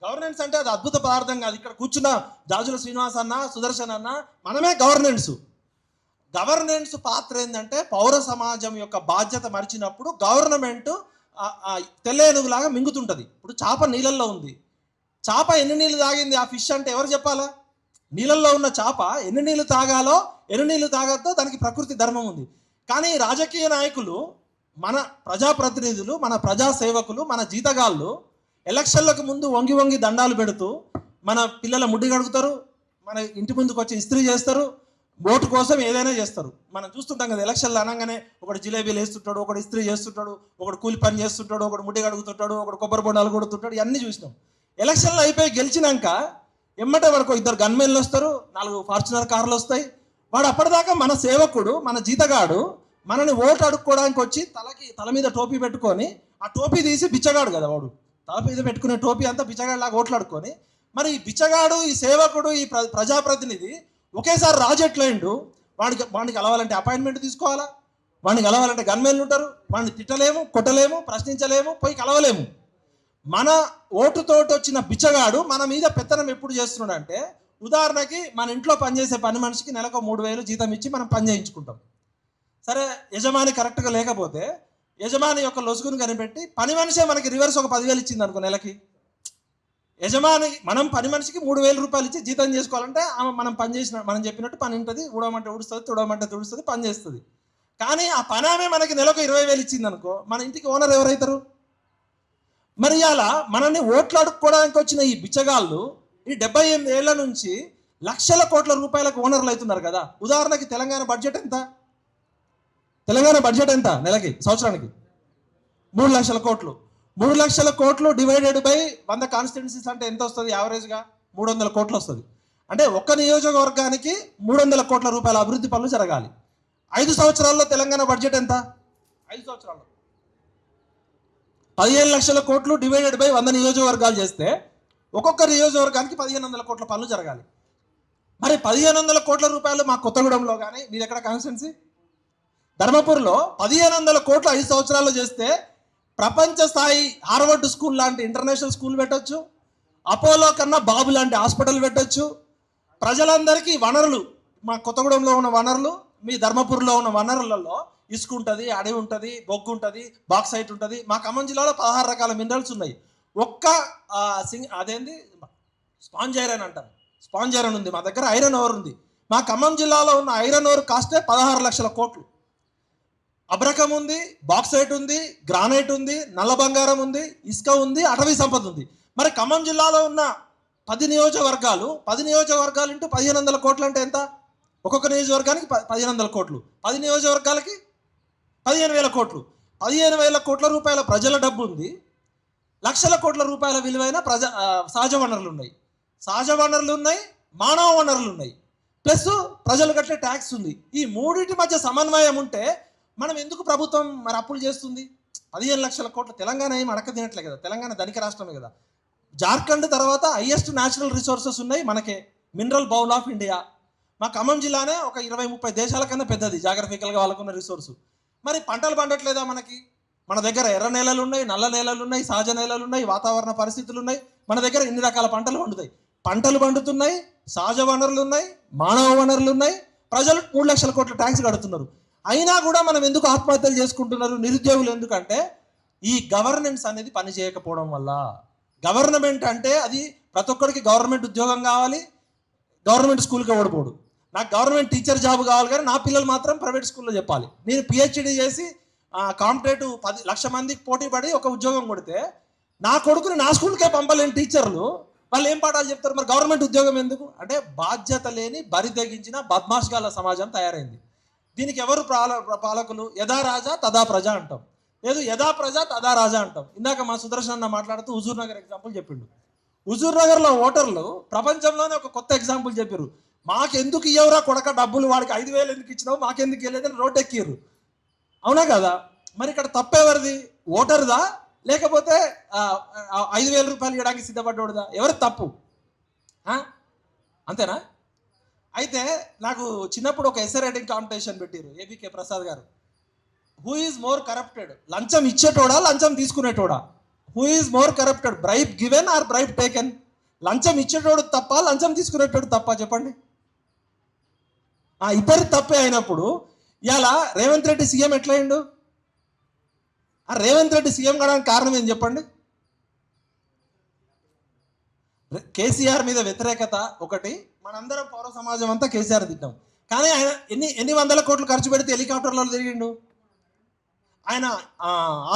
గవర్నెన్స్ అంటే అది అద్భుత పదార్థం కాదు. ఇక్కడ కూర్చున్న జాజుల శ్రీనివాస్ అన్న, సుదర్శన్ అన్న, మనమే గవర్నెన్స్. గవర్నెన్స్ పాత్ర ఏంటంటే పౌర సమాజం యొక్క బాధ్యత మరిచినప్పుడు గవర్నమెంట్ తెల్లేనుగులాగా మింగుతుంటుంది. ఇప్పుడు చేప నీళ్ళల్లో ఉంది, చేప ఎన్ని నీళ్ళు తాగింది ఆ ఫిష్ అంటే ఎవరు చెప్పాలా? నీళ్ళల్లో ఉన్న చేప ఎన్ని నీళ్ళు తాగాలో, ఎన్ని నీళ్ళు తాగద్దో దానికి ప్రకృతి ధర్మం ఉంది. కానీ రాజకీయ నాయకులు, మన ప్రజాప్రతినిధులు, మన ప్రజా సేవకులు, మన జీతగాళ్ళు ఎలక్షన్లకు ముందు వంగి వంగి దండాలు పెడుతూ మన పిల్లల ముడ్డి కడుగుతారు, మన ఇంటి ముందుకు వచ్చి ఇస్త్రీ చేస్తారు, ఓటు కోసం ఏదైనా చేస్తారు. మనం చూస్తుంటాం కదా, ఎలక్షన్లు అనగానే ఒకడు జిలేబీలు వేస్తుంటాడు, ఒకడు ఇస్త్రీ చేస్తుంటాడు, ఒకడు కూలి పని చేస్తుంటాడు, ఒకడు ముడ్డి కడుగుతుంటాడు, ఒకడు కొబ్బరి బొండాలు కొడుతుంటాడు, ఇవన్నీ చూసినాం. ఎలక్షన్లు అయిపోయి గెలిచినాక ఎమ్మటే వరకు 2 గన్మెన్లు వస్తారు, 4 ఫార్చునర్ కార్లు వస్తాయి. వాడు అప్పటిదాకా మన సేవకుడు, మన జీతగాడు మనని ఓటు అడుక్కోవడానికి వచ్చి తల మీద టోపీ పెట్టుకొని, ఆ టోపీ తీసి బిచ్చగాడు కదా వాడు, తల మీద పెట్టుకునే టోపీ అంతా బిచ్చగాడిలాగా ఓట్లు అడుక్కొని, మరి ఈ బిచ్చగాడు, ఈ సేవకుడు, ఈ ప్రజాప్రతినిధి ఒకేసారి రాజెట్లయిండు. వాడికి కలవాలంటే అపాయింట్మెంట్ తీసుకోవాలా, వాడిని కలవాలంటే గన్మెన్లు ఉంటారు, వాడిని తిట్టలేము, కొట్టలేము, ప్రశ్నించలేము, పోయి కలవలేము. మన ఓటుతోటి వచ్చిన బిచ్చగాడు మన మీద పెత్తనం ఎప్పుడు చేస్తున్నాడు అంటే, ఉదాహరణకి మన ఇంట్లో పనిచేసే పని మనిషికి నెలకు 3000 జీతం ఇచ్చి మనం పని చేయించుకుంటాం. సరే, యజమాని కరెక్ట్గా లేకపోతే యజమాని యొక్క లొసుగును కనిపెట్టి పని మనిషే మనకి రివర్స్ ఒక 10,000 ఇచ్చింది అనుకో నెలకి, యజమాని మనం పని మనిషికి 3,000 రూపాయలు ఇచ్చి జీతం చేసుకోవాలంటే ఆమె మనం చెప్పినట్టు పని ఉంటుంది, ఊడమంటే ఊడుస్తుంది, తుడవమంటే తుడుస్తుంది, పని చేస్తుంది. కానీ ఆ పని ఆమె మనకి నెలకు 20,000 ఇచ్చింది అనుకో, మన ఇంటికి ఓనర్ ఎవరైతారు? మరి అలా మనల్ని ఓట్లు అడుక్కోవడానికి వచ్చిన ఈ బిచ్చగాళ్ళు ఈ 78 ఏళ్ల నుంచి లక్షల కోట్ల రూపాయలకు ఓనర్లు అవుతున్నారు కదా. ఉదాహరణకి తెలంగాణ బడ్జెట్ ఎంత? నెలకి, సంవత్సరానికి 3 లక్షల కోట్లు. 3 లక్షల కోట్లు డివైడెడ్ బై 100 కాన్స్టిట్యున్సీస్ అంటే ఎంత వస్తుంది? యావరేజ్గా 300 కోట్లు వస్తుంది. అంటే ఒక్క నియోజకవర్గానికి 300 కోట్ల రూపాయల అభివృద్ధి పనులు జరగాలి. 5 సంవత్సరాల్లో తెలంగాణ బడ్జెట్ ఎంత? 5 సంవత్సరాల్లో 15 లక్షల కోట్లు డివైడెడ్ బై 100 నియోజకవర్గాలు చేస్తే ఒక్కొక్క నియోజకవర్గానికి 1500 కోట్ల పనులు జరగాలి. మరి 1500 కోట్ల రూపాయలు మా కొత్తగూడెంలో కానీ, మీది ఎక్కడ కాన్స్టిట్యున్సీ? ధర్మపురిలో 1500 కోట్లు 5 సంవత్సరాల్లో చేస్తే ప్రపంచ స్థాయి హార్వర్డ్ స్కూల్ లాంటి ఇంటర్నేషనల్ స్కూల్ పెట్టొచ్చు, అపోలో కన్నా బాబు లాంటి హాస్పిటల్ పెట్టొచ్చు. ప్రజలందరికీ వనరులు, మా కొత్తగూడెంలో ఉన్న వనరులు, మీ ధర్మపురిలో ఉన్న వనరులలో ఇసుక ఉంటుంది, అడవి ఉంటుంది, బొగ్గు ఉంటుంది, బాక్సైట్ ఉంటుంది. మా ఖమ్మం జిల్లాలో 16 రకాల మినరల్స్ ఉన్నాయి. ఒక్క అదేంది స్పాంజ్ ఐరన్ అంటారు, స్పాంజ్ ఐరన్ ఉంది మా దగ్గర, ఐరన్ ఓర్ ఉంది. మా ఖమ్మం జిల్లాలో ఉన్న ఐరన్ ఓర్ కాస్టే 16 లక్షల కోట్లు. అబ్రకం ఉంది, బాక్సైట్ ఉంది, గ్రానైట్ ఉంది, నల్ల బంగారం ఉంది, ఇసుక ఉంది, అటవీ సంపద ఉంది. మరి ఖమ్మం జిల్లాలో ఉన్న 10 నియోజకవర్గాలు ఇంటూ 1500 కోట్లు అంటే ఎంత? ఒక్కొక్క నియోజకవర్గానికి 1500 కోట్లు, 10 నియోజకవర్గాలకి 15,000 కోట్లు. 15,000 కోట్ల రూపాయల ప్రజల డబ్బు ఉంది, లక్షల కోట్ల రూపాయల విలువైన సహజ వనరులు ఉన్నాయి. సహజ వనరులు ఉన్నాయి, మానవ వనరులు ఉన్నాయి, ప్లస్ ప్రజలు కట్టే ట్యాక్స్ ఉంది. ఈ మూడింటి మధ్య సమన్వయం ఉంటే మనం ఎందుకు ప్రభుత్వం మరి అప్పులు చేస్తుంది? 15 లక్షల కోట్ల తెలంగాణ ఏం అడక తినట్లే కదా, తెలంగాణ ధనిక రాష్ట్రమే కదా. జార్ఖండ్ తర్వాత హైయెస్ట్ న్యాచురల్ రిసోర్సెస్ ఉన్నాయి మనకే, మినరల్ బౌల్ ఆఫ్ ఇండియా. మా ఖమ్మం జిల్లానే ఒక 20-30 దేశాల కన్నా పెద్దది జాగ్రఫికల్గా వాళ్ళకున్న రిసోర్సు. మరి పంటలు పండట్లేదా మనకి? మన దగ్గర ఎర్ర నేలలు ఉన్నాయి, నల్ల నేలలు ఉన్నాయి, సహజ నేలలు ఉన్నాయి, వాతావరణ పరిస్థితులు ఉన్నాయి. మన దగ్గర ఇన్ని రకాల పంటలు పండుతాయి, పంటలు పండుతున్నాయి, సహజ వనరులు ఉన్నాయి, మానవ వనరులు ఉన్నాయి, ప్రజలు 3 లక్షల కోట్ల ట్యాక్స్ కడుతున్నారు. అయినా కూడా మనం ఎందుకు ఆత్మహత్యలు చేసుకుంటున్నారు నిరుద్యోగులు? ఎందుకంటే ఈ గవర్నెన్స్ అనేది పని చేయకపోవడం వల్ల. గవర్నమెంట్ అంటే అది ప్రతి ఒక్కరికి గవర్నమెంట్ ఉద్యోగం కావాలి, గవర్నమెంట్ స్కూల్కి ఓడిపోడు. నాకు గవర్నమెంట్ టీచర్ జాబ్ కావాలి, కానీ నా పిల్లలు మాత్రం ప్రైవేట్ స్కూల్లో చెప్పాలి. నేను పిహెచ్డి చేసి కాంపిటేటివ్ 10 లక్ష మందికి పోటీ పడి ఒక ఉద్యోగం కొడితే నా కొడుకుని నా స్కూల్కే పంపలేని టీచర్లు వాళ్ళు ఏం పాఠాలు చెప్తారు? మరి గవర్నమెంట్ ఉద్యోగం ఎందుకు? అంటే బాధ్యత లేని, బరి తెగించిన బద్మాష్గాల సమాజం తయారైంది. దీనికి ఎవరు పాలకులు? యథా రాజా తదా ప్రజ అంటాం, లేదు యథా ప్రజ తదా రాజా అంటాం. ఇందాక మా సుదర్శన్ అన్న మాట్లాడుతూ హుజూర్ నగర్ ఎగ్జాంపుల్ చెప్పిండు. హుజూర్ నగర్లో ఓటర్లు ప్రపంచంలోనే ఒక కొత్త ఎగ్జాంపుల్ చెప్పారు. మాకెందుకు ఇవ్వరా కొడక డబ్బులు, వాడికి 5,000 ఎందుకు ఇచ్చినావు, మాకెందుకు వెళ్ళేదని రోడ్ ఎక్కిర్రు. అవునా కదా? మరి ఇక్కడ తప్పెవరిది? ఓటర్దా లేకపోతే 5,000 రూపాయలు ఇవ్వడానికి సిద్ధపడ్డోడుదా? ఎవరి తప్పు? అంతేనా? అయితే నాకు చిన్నప్పుడు ఒక ఎస్ఏ రైటింగ్ కాంపిటీషన్ పెట్టారు ఏబికే ప్రసాద్ గారు. Who is more corrupted? లంచం ఇచ్చేటోడా, లంచం తీసుకునేటోడా? Who is more corrupted, bribe given or bribe taken? లంచం ఇచ్చేటోడు తప్ప, లంచం తీసుకునేటోడు తప్ప? చెప్పండి. ఇద్దరు తప్పే అయినప్పుడు ఇలా రేవంత్ రెడ్డి సీఎం ఎట్లయిండు? రేవంత్ రెడ్డి సీఎం కావడానికి కారణం ఏం చెప్పండి? కేసీఆర్ మీద వ్యతిరేకత ఒకటి, మనందరం పౌర సమాజం అంతా కేసీఆర్ తిట్టాం. కానీ ఆయన ఎన్ని వందల కోట్లు ఖర్చు పెడితే హెలికాప్టర్లో తిరిగిండు. ఆయన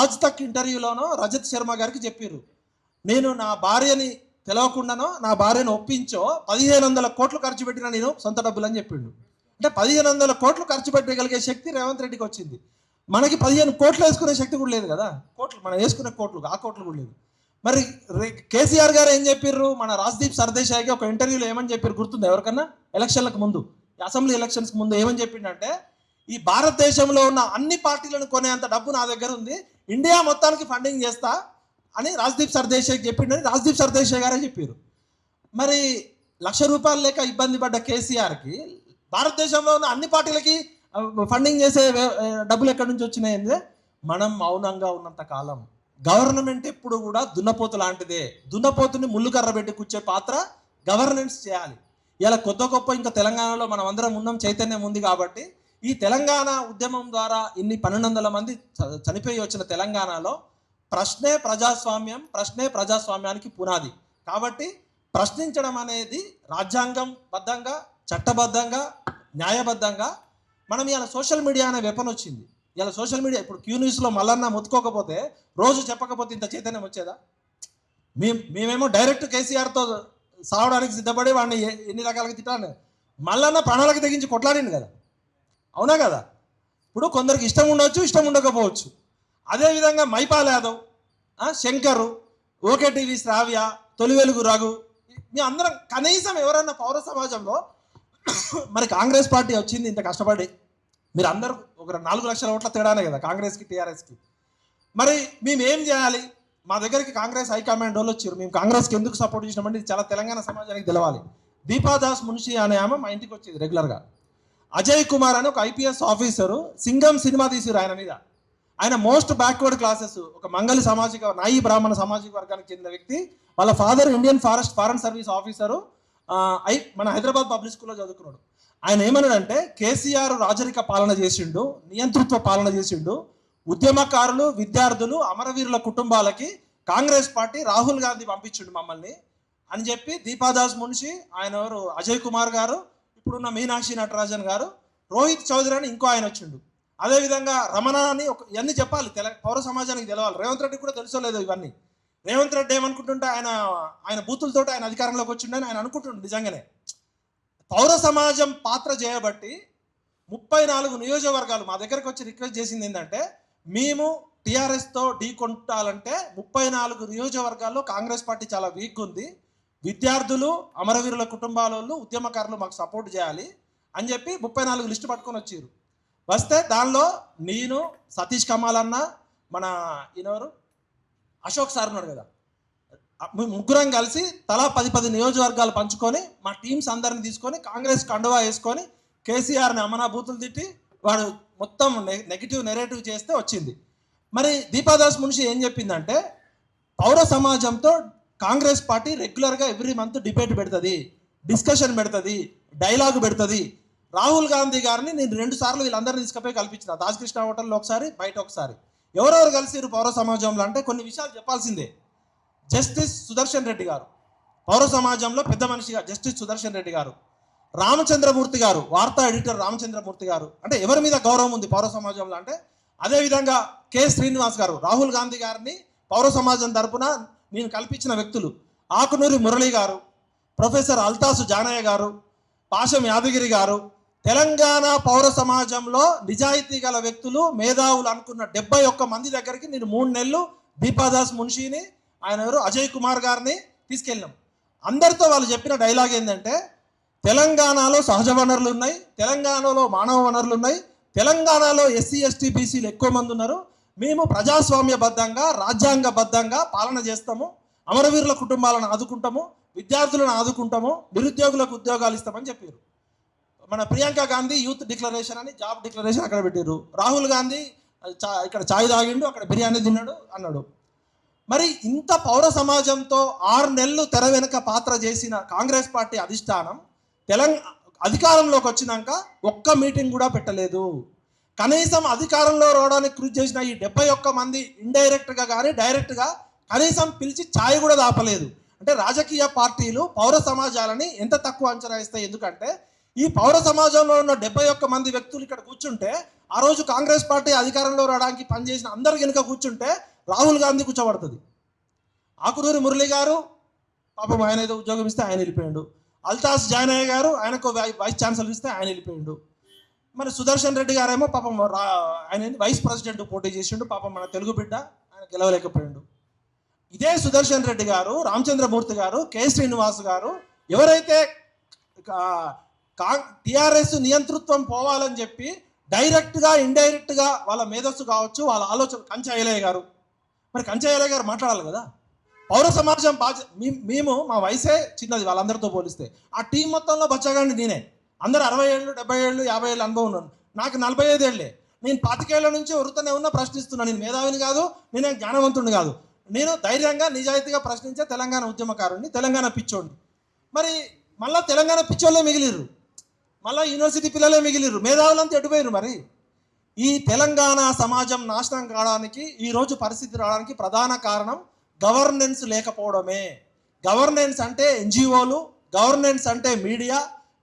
ఆజ్ తక్ ఇంటర్వ్యూలోనో రజత్ శర్మ గారికి చెప్పారు, నేను నా భార్యని తెలవకుండానో నా భార్యను ఒప్పించో 1,500 కోట్లు ఖర్చు పెట్టినా నేను సొంత డబ్బులు అని చెప్పిండు. అంటే 1,500 కోట్లు ఖర్చు పెట్టగలిగే శక్తి రేవంత్ రెడ్డికి వచ్చింది. మనకి 15 కోట్లు వేసుకునే శక్తి కూడా లేదు కదా. కోట్లు మనం వేసుకునే కోట్లు, ఆ కోట్లు కూడా లేదు. మరి కేసీఆర్ గారు ఏం చెప్పారు? మన రాజ్దీప్ సర్దేశాయికి ఒక ఇంటర్వ్యూలో ఏమని చెప్పారు గుర్తుంది ఎవరికన్నా? ఎలక్షన్లకు ముందు, అసెంబ్లీ ఎలక్షన్స్కి ముందు ఏమని చెప్పిండంటే, ఈ భారతదేశంలో ఉన్న అన్ని పార్టీలను కొనేంత డబ్బు నా దగ్గర ఉంది, ఇండియా మొత్తానికి ఫండింగ్ చేస్తా అని రాజ్దీప్ సర్దేశాయికి చెప్పిండని రాజ్దీప్ సర్దేశాయ్ గారే చెప్పారు. మరి 1,00,000 రూపాయలు లేక ఇబ్బంది పడ్డ కేసీఆర్కి భారతదేశంలో ఉన్న అన్ని పార్టీలకి ఫండింగ్ చేసే డబ్బులు ఎక్కడి నుంచి వచ్చినాయి? మనం మౌనంగా ఉన్నంత కాలం. గవర్నమెంట్ ఎప్పుడు కూడా దున్నపోతు లాంటిదే. దున్నపోతుని ముళ్ళు కర్ర పెట్టి కూర్చే పాత్ర గవర్నెన్స్ చేయాలి. ఇలా కొత్త గొప్ప ఇంకా తెలంగాణలో మనం అందరం ఉన్నాం, చైతన్యం ఉంది కాబట్టి ఈ తెలంగాణ ఉద్యమం ద్వారా ఇన్ని 1,200 మంది చనిపోయి వచ్చిన తెలంగాణలో ప్రశ్నే ప్రజాస్వామ్యం, ప్రశ్నే ప్రజాస్వామ్యానికి పునాది. కాబట్టి ప్రశ్నించడం అనేది రాజ్యాంగం బద్ధంగా, చట్టబద్ధంగా, న్యాయబద్ధంగా. మనం ఇలా సోషల్ మీడియా అనే వెపన్ వచ్చింది. ఇలా సోషల్ మీడియా ఇప్పుడు క్యూ న్యూస్లో మల్లన్న మొత్తుకోకపోతే, రోజు చెప్పకపోతే ఇంత చైతన్యం వచ్చేదా? మేమేమో డైరెక్ట్ కేసీఆర్తో సావడానికి సిద్ధపడి వాడిని ఎన్ని రకాలుగా తిట్టాను. మల్లన్న ప్రాణాలకు తెగించి కొట్లాడింది కదా, అవునా కదా? ఇప్పుడు కొందరికి ఇష్టం ఉండవచ్చు, ఇష్టం ఉండకపోవచ్చు. అదేవిధంగా మైపాల్ యాదవ్, శంకరు, ఓకే టీవీ శ్రావ్య, తొలి వెలుగు రఘు, మీ అందరం కనీసం ఎవరన్నా పౌర సమాజంలో మరి కాంగ్రెస్ పార్టీ వచ్చింది ఇంత కష్టపడి, మీరు అందరూ ఒక 4 లక్షల ఓట్ల తేడానే కదా కాంగ్రెస్కి టీఆర్ఎస్కి. మరి మేము ఏం చేయాలి? మా దగ్గరికి కాంగ్రెస్ హైకమాండ్ వాళ్ళు వచ్చారు. మేము కాంగ్రెస్కి ఎందుకు సపోర్ట్ చేసినామంటే ఇది చాలా తెలంగాణ సమాజానికి తెలవాలి. దీపాదాస్ మున్షి అనే ఆమె మా ఇంటికి వచ్చేది రెగ్యులర్గా. అజయ్ కుమార్ అని ఒక ఐపీఎస్ ఆఫీసరు సింగం సినిమా తీసారు ఆయన మీద. ఆయన మోస్ట్ బ్యాక్వర్డ్ క్లాసెస్, ఒక మంగళి నాయి బ్రాహ్మణ సామాజిక వర్గానికి చెందిన వ్యక్తి. వాళ్ళ father Indian foreign service officer, మన హైదరాబాద్ పబ్లిక్ స్కూల్లో చదువుకున్నాడు. ఆయన ఏమన్నాడంటే కేసీఆర్ రాజరిక పాలన చేసిండు, నియంతృత్వ పాలన చేసిండు, ఉద్యమకారులు విద్యార్థులు అమరవీరుల కుటుంబాలకి కాంగ్రెస్ పార్టీ రాహుల్ గాంధీ పంపించిండు మమ్మల్ని అని చెప్పి దీపాదాస్ మున్షి, ఆయన ఎవరు అజయ్ కుమార్ గారు, ఇప్పుడున్న మీనాక్షి నటరాజన్ గారు, రోహిత్ చౌదరి అని ఇంకో ఆయన వచ్చిండు. అదేవిధంగా రమణ అని ఇవన్నీ చెప్పాలి, పౌర సమాజానికి తెలవాలి. రేవంత్ రెడ్డి కూడా తెలుసో లేదో ఇవన్నీ. రేవంత్ రెడ్డి ఏమనుకుంటుంటే ఆయన బూతులతో ఆయన అధికారంలోకి వచ్చిండని ఆయన అనుకుంటుండు. నిజంగానే పౌర సమాజం పాత్ర చేయబట్టి 34 నియోజకవర్గాలు మా దగ్గరకు వచ్చి రిక్వెస్ట్ చేసింది ఏంటంటే, మేము టీఆర్ఎస్తో ఢీకొంటాలంటే 34 నియోజకవర్గాల్లో కాంగ్రెస్ పార్టీ చాలా వీక్గా ఉంది, విద్యార్థులు అమరవీరుల కుటుంబాల వాళ్ళు ఉద్యమకారులు మాకు సపోర్ట్ చేయాలి అని చెప్పి 34 లిస్టు పట్టుకొని వచ్చారు. వస్తే దానిలో నేను, సతీష్ కమాల్ అన్న, మన ఈయనవరు అశోక్ సార్ ఉన్నాడు కదా, ముగ్గురం కలిసి తలా 10 నియోజకవర్గాలు పంచుకొని మా టీమ్స్ అందరిని తీసుకొని కాంగ్రెస్ కండువా వేసుకొని కేసీఆర్ని అమనా బూతులు తిట్టి వాడు మొత్తం నెగిటివ్ నెరేటివ్ చేస్తే వచ్చింది. మరి దీపాదాస్ మున్షి ఏం చెప్పిందంటే, పౌర సమాజంతో కాంగ్రెస్ పార్టీ రెగ్యులర్గా ఎవ్రీ మంత్ డిబేట్ పెడుతుంది, డిస్కషన్ పెడుతుంది, డైలాగ్ పెడుతుంది. రాహుల్ గాంధీ గారిని నేను 2 సార్లు వీళ్ళందరినీ తీసుకుపోయి కల్పించిన, దాసకృష్ణ హోటల్లో ఒకసారి, బయట ఒకసారి. ఎవరెవరు కలిసిరు పౌర సమాజంలో అంటే కొన్ని విషయాలు చెప్పాల్సిందే. జస్టిస్ సుదర్శన్ రెడ్డి గారు పౌర సమాజంలో పెద్ద మనిషిగా, జస్టిస్ సుదర్శన్ రెడ్డి గారు, రామచంద్రమూర్తి గారు వార్తా ఎడిటర్ రామచంద్రమూర్తి గారు, అంటే ఎవరి మీద గౌరవం ఉంది పౌర సమాజంలో అంటే. అదేవిధంగా కె శ్రీనివాస్ గారు, రాహుల్ గాంధీ గారిని పౌర సమాజం తరపున నేను కల్పించిన వ్యక్తులు. ఆకునూరి మురళి గారు, ప్రొఫెసర్ అల్తాసు జానయ్య గారు, పాశం యాదగిరి గారు, తెలంగాణ పౌర సమాజంలో నిజాయితీ గల వ్యక్తులు, మేధావులు అనుకున్న 71 మంది దగ్గరికి నేను 3 నెలలు దీపాదాస్ మున్షిని, ఆయన ఎవరు అజయ్ కుమార్ గారిని తీసుకెళ్ళినాం. అందరితో వాళ్ళు చెప్పిన డైలాగ్ ఏంటంటే, తెలంగాణలో సహజ వనరులు ఉన్నాయి, తెలంగాణలో మానవ వనరులు ఉన్నాయి, తెలంగాణలో ఎస్సీ ఎస్టీ బీసీలు ఎక్కువ మంది ఉన్నారు, మేము ప్రజాస్వామ్యబద్ధంగా రాజ్యాంగబద్ధంగా పాలన చేస్తాము, అమరవీరుల కుటుంబాలను ఆదుకుంటాము, విద్యార్థులను ఆదుకుంటాము, నిరుద్యోగులకు ఉద్యోగాలు ఇస్తామని చెప్పారు. మన ప్రియాంక గాంధీ యూత్ డిక్లరేషన్ అని జాబ్ డిక్లరేషన్ అక్కడ పెట్టారు. రాహుల్ గాంధీ ఇక్కడ ఛాయ్ తాగిండు, అక్కడ బిర్యానీ తిన్నాడు అన్నాడు. మరి ఇంత పౌర సమాజంతో 6 నెలలు తెర వెనుక పాత్ర చేసిన కాంగ్రెస్ పార్టీ అధిష్టానం అధికారంలోకి వచ్చినాక ఒక్క మీటింగ్ కూడా పెట్టలేదు. కనీసం అధికారంలో రావడానికి కృషి చేసిన ఈ 71 మంది ఇండైరెక్ట్గా కానీ డైరెక్ట్గా కనీసం పిలిచి ఛాయ్ కూడా దాపలేదు. అంటే రాజకీయ పార్టీలు పౌర సమాజాలని ఎంత తక్కువ అంచనా ఇస్తాయి. ఎందుకంటే ఈ పౌర సమాజంలో ఉన్న 71 మంది వ్యక్తులు ఇక్కడ కూర్చుంటే, ఆ రోజు కాంగ్రెస్ పార్టీ అధికారంలో రావడానికి పనిచేసిన అందరు కనుక కూర్చుంటే రాహుల్ గాంధీ కూర్చోబడుతుంది. ఆకునూరి మురళి గారు పాపం ఆయన ఏదో ఉద్యోగం ఇస్తే ఆయన వెళ్ళిపోయాడు. అల్తాస్ జానయ్య గారు ఆయనకు వైస్ ఛాన్సలర్ ఇస్తే ఆయన వెళ్ళిపోయాడు. మరి సుదర్శన్ రెడ్డి గారేమో పాపం ఆయన వైస్ ప్రెసిడెంట్ పోటీ చేసిండు, పాపం మన తెలుగు బిడ్డ, ఆయన గెలవలేకపోయాడు. ఇదే సుదర్శన్ రెడ్డి గారు, రామచంద్రమూర్తి గారు, కె శ్రీనివాస్ గారు ఎవరైతే టిఆర్ఎస్ నియంతృత్వం పోవాలని చెప్పి డైరెక్ట్గా ఇండైరెక్ట్గా వాళ్ళ మేధస్సు కావచ్చు, వాళ్ళ ఆలోచన కంచయ్యలయ్య గారు, మరి కంచయ్యలయ్య గారు మాట్లాడాలి కదా. పౌర సమాజం మేము మా వయసే చిన్నది వాళ్ళందరితో పోలిస్తే. ఆ టీం మొత్తంలో బచ్చగాండి నేనే. అందరూ 60 ఏళ్ళు 70 ఏళ్ళు 50 ఏళ్ళు అనుభవం ఉన్నాను. నాకు 45 ఏళ్ళే. నేను 25 ఏళ్ళ నుంచి వృత్తనే ఉన్నా, ప్రశ్నిస్తున్నాను. నేను మేధావిని కాదు, నేనే జ్ఞానవంతుడిని కాదు. నేను ధైర్యంగా నిజాయితీగా ప్రశ్నించే తెలంగాణ ఉద్యమకారుడిని, తెలంగాణ పిచ్చోడిని. మరి మళ్ళీ తెలంగాణ పిచ్చోళ్ళే మిగిలిరు, మళ్ళీ యూనివర్సిటీ పిల్లలే మిగిలిరు, మేధావులంతా ఎటుపోయారు. మరి ఈ తెలంగాణ సమాజం నాశనం కావడానికి, ఈరోజు పరిస్థితి రావడానికి ప్రధాన కారణం గవర్నెన్స్ లేకపోవడమే. గవర్నెన్స్ అంటే ఎన్జిఓలు, గవర్నెన్స్ అంటే మీడియా,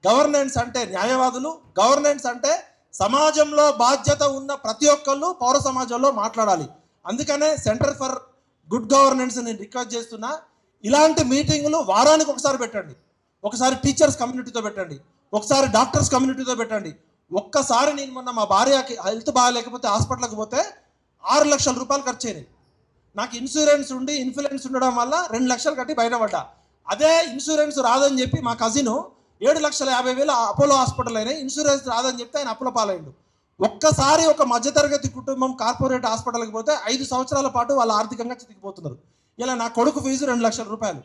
గవర్నెన్స్ అంటే న్యాయవాదులు, గవర్నెన్స్ అంటే సమాజంలో బాధ్యత ఉన్న ప్రతి ఒక్కళ్ళు పౌర సమాజంలో మాట్లాడాలి. అందుకనే సెంటర్ ఫర్ గుడ్ గవర్నెన్స్ నేను రిక్వెస్ట్ చేస్తున్నా, ఇలాంటి మీటింగులు వారానికి ఒకసారి పెట్టండి. ఒకసారి టీచర్స్ కమ్యూనిటీతో పెట్టండి, ఒకసారి డాక్టర్స్ కమ్యూనిటీతో పెట్టండి. ఒక్కసారి నేను మొన్న మా భార్యకి హెల్త్ బాగాలేకపోతే హాస్పిటల్కి పోతే 6 లక్షల రూపాయలు ఖర్చు అయినాయి. నాకు ఇన్సూరెన్స్ ఉండి ఇన్ఫ్లుయెన్స్ ఉండడం వల్ల 2 లక్షలు కట్టి బయటపడ్డా. అదే ఇన్సూరెన్స్ రాదని చెప్పి మా కజిను 7,50,000 అపోలో హాస్పిటల్ అయినాయి, ఇన్సూరెన్స్ రాదని చెప్తే ఆయన అప్పుల పాలైండు. ఒక్కసారి ఒక మధ్యతరగతి కుటుంబం కార్పొరేట్ హాస్పిటల్కి పోతే 5 సంవత్సరాల పాటు వాళ్ళు ఆర్థికంగా చితికిపోతున్నారు. ఇలా నా కొడుకు ఫీజు 2 లక్షల రూపాయలు.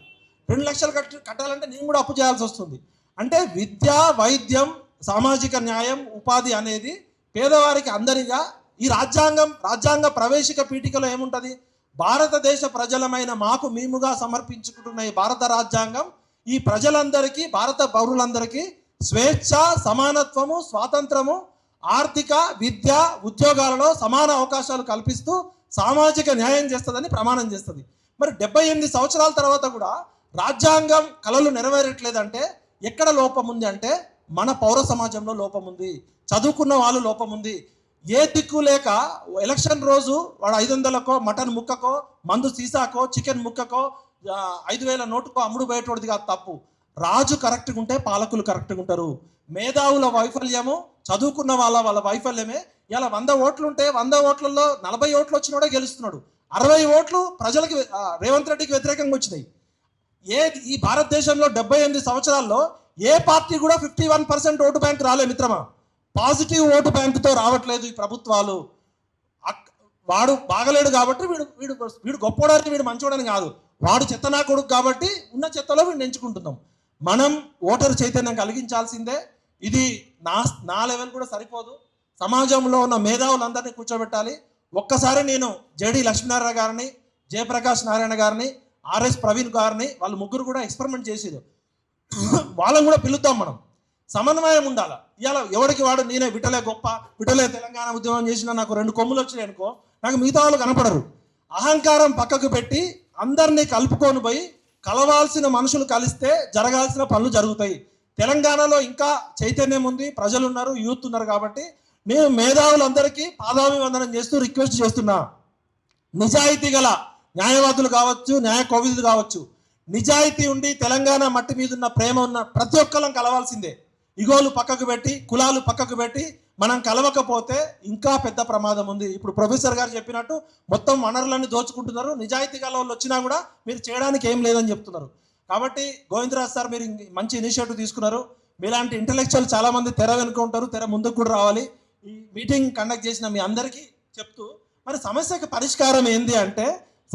2 లక్షలు కట్టాలంటే నేను కూడా అప్పు చేయాల్సి వస్తుంది. అంటే విద్య, వైద్యం, సామాజిక న్యాయం, ఉపాధి అనేది పేదవారికి అందరిగా ఈ రాజ్యాంగ ప్రవేశిక పీఠికలో ఏముంటుంది? భారతదేశ ప్రజలమైన మాకు మేముగా సమర్పించుకుంటున్న ఈ భారత రాజ్యాంగం ఈ ప్రజలందరికీ, భారత పౌరులందరికీ స్వేచ్ఛ, సమానత్వము, స్వాతంత్రము, ఆర్థిక, విద్య, ఉద్యోగాలలో సమాన అవకాశాలు కల్పిస్తూ సామాజిక న్యాయం చేస్తుందని ప్రమాణం చేస్తుంది. మరి 78 సంవత్సరాల తర్వాత కూడా రాజ్యాంగం కలలు నెరవేరట్లేదంటే ఎక్కడ లోపం ఉంది అంటే మన పౌర సమాజంలో లోపం ఉంది, చదువుకున్న వాళ్ళు లోపం ఉంది. ఏ దిక్కు లేక ఎలక్షన్ రోజు వాడు 500కో మటన్ ముక్కకో, మందు సీసాకో, చికెన్ ముక్కకో, 5,000 నోటుకో అమ్ముడు పోయేటోడిది కాదు తప్పు. రాజు కరెక్ట్గా ఉంటే పాలకులు కరెక్ట్గా ఉంటారు. మేధావుల వైఫల్యము, చదువుకున్న వాళ్ళ వైఫల్యమే. ఇలా 100 ఓట్లు ఉంటే 100 ఓట్లలో 40 ఓట్లు వచ్చినోడే గెలుస్తున్నాడు. 60 ఓట్లు ప్రజలకి రేవంత్ రెడ్డికి వ్యతిరేకంగా వచ్చినాయి. ఈ భారతదేశంలో 78 సంవత్సరాల్లో ఏ పార్టీ కూడా 51% ఓటు బ్యాంక్ రాలే మిత్రమా. పాజిటివ్ ఓటు బ్యాంకుతో రావట్లేదు ఈ ప్రభుత్వాలు. వాడు బాగలేడు కాబట్టి వీడు గొప్పవాడని, వీడు మంచోడని కాదు, వాడు చెత్తనా కొడుకు కాబట్టి ఉన్న చెత్తలో వీడిని ఎంచుకుంటున్నాం. మనం ఓటరు చైతన్యం కలిగించాల్సిందే. ఇది నా లెవెల్ కూడా సరిపోదు. సమాజంలో ఉన్న మేధావులందరినీ కూర్చోబెట్టాలి. ఒక్కసారి నేను జేడి లక్ష్మీనారాయణ గారిని, జయప్రకాష్ నారాయణ గారిని, ఆర్ఎస్ ప్రవీణ్ గారిని, వాళ్ళు ముగ్గురు కూడా ఎక్స్పెరిమెంట్ చేసేది, వాళ్ళని కూడా పిలుద్దాం. మనం సమన్వయం ఉండాలి. ఇవాళ ఎవరికి వాడు నేనే విటలే గొప్ప, విటలే తెలంగాణ ఉద్యమం చేసినా నాకు 2 కొమ్ములు వచ్చినాయి అనుకో, నాకు మిగతా వాళ్ళు కనపడరు. అహంకారం పక్కకు పెట్టి అందరినీ కలుపుకొని పోయి కలవాల్సిన మనుషులు కలిస్తే జరగాల్సిన పనులు జరుగుతాయి. తెలంగాణలో ఇంకా చైతన్యం ఉంది, ప్రజలు ఉన్నారు, యూత్ ఉన్నారు. కాబట్టి నేను మేధావులందరికీ పాదాభివందనం చేస్తూ రిక్వెస్ట్ చేస్తున్నా. నిజాయితీ గల న్యాయవాదులు కావచ్చు, న్యాయ కోవిదులు కావచ్చు, నిజాయితీ ఉండి తెలంగాణ మట్టి మీద ఉన్న ప్రేమ ఉన్న ప్రతి ఒక్కరం కలవాల్సిందే. ఇగోలు పక్కకు పెట్టి, కులాలు పక్కకు పెట్టి మనం కలవకపోతే ఇంకా పెద్ద ప్రమాదం ఉంది. ఇప్పుడు ప్రొఫెసర్ గారు చెప్పినట్టు మొత్తం వనరులన్నీ దోచుకుంటున్నారు. నిజాయితీ గల వాళ్ళు వచ్చినా కూడా మీరు చేయడానికి ఏం లేదని చెప్తున్నారు. కాబట్టి గోవిందరాజ్ సార్, మీరు మంచి ఇనిషియేటివ్ తీసుకున్నారు. మీలాంటి ఇంటలెక్చువల్ చాలా మంది తెర వెనుక ఉంటారు, తెర ముందుకు కూడా రావాలి. ఈ మీటింగ్ కండక్ట్ చేసిన మీ అందరికీ చెప్తూ, మరి సమస్యకి పరిష్కారం ఏంది అంటే,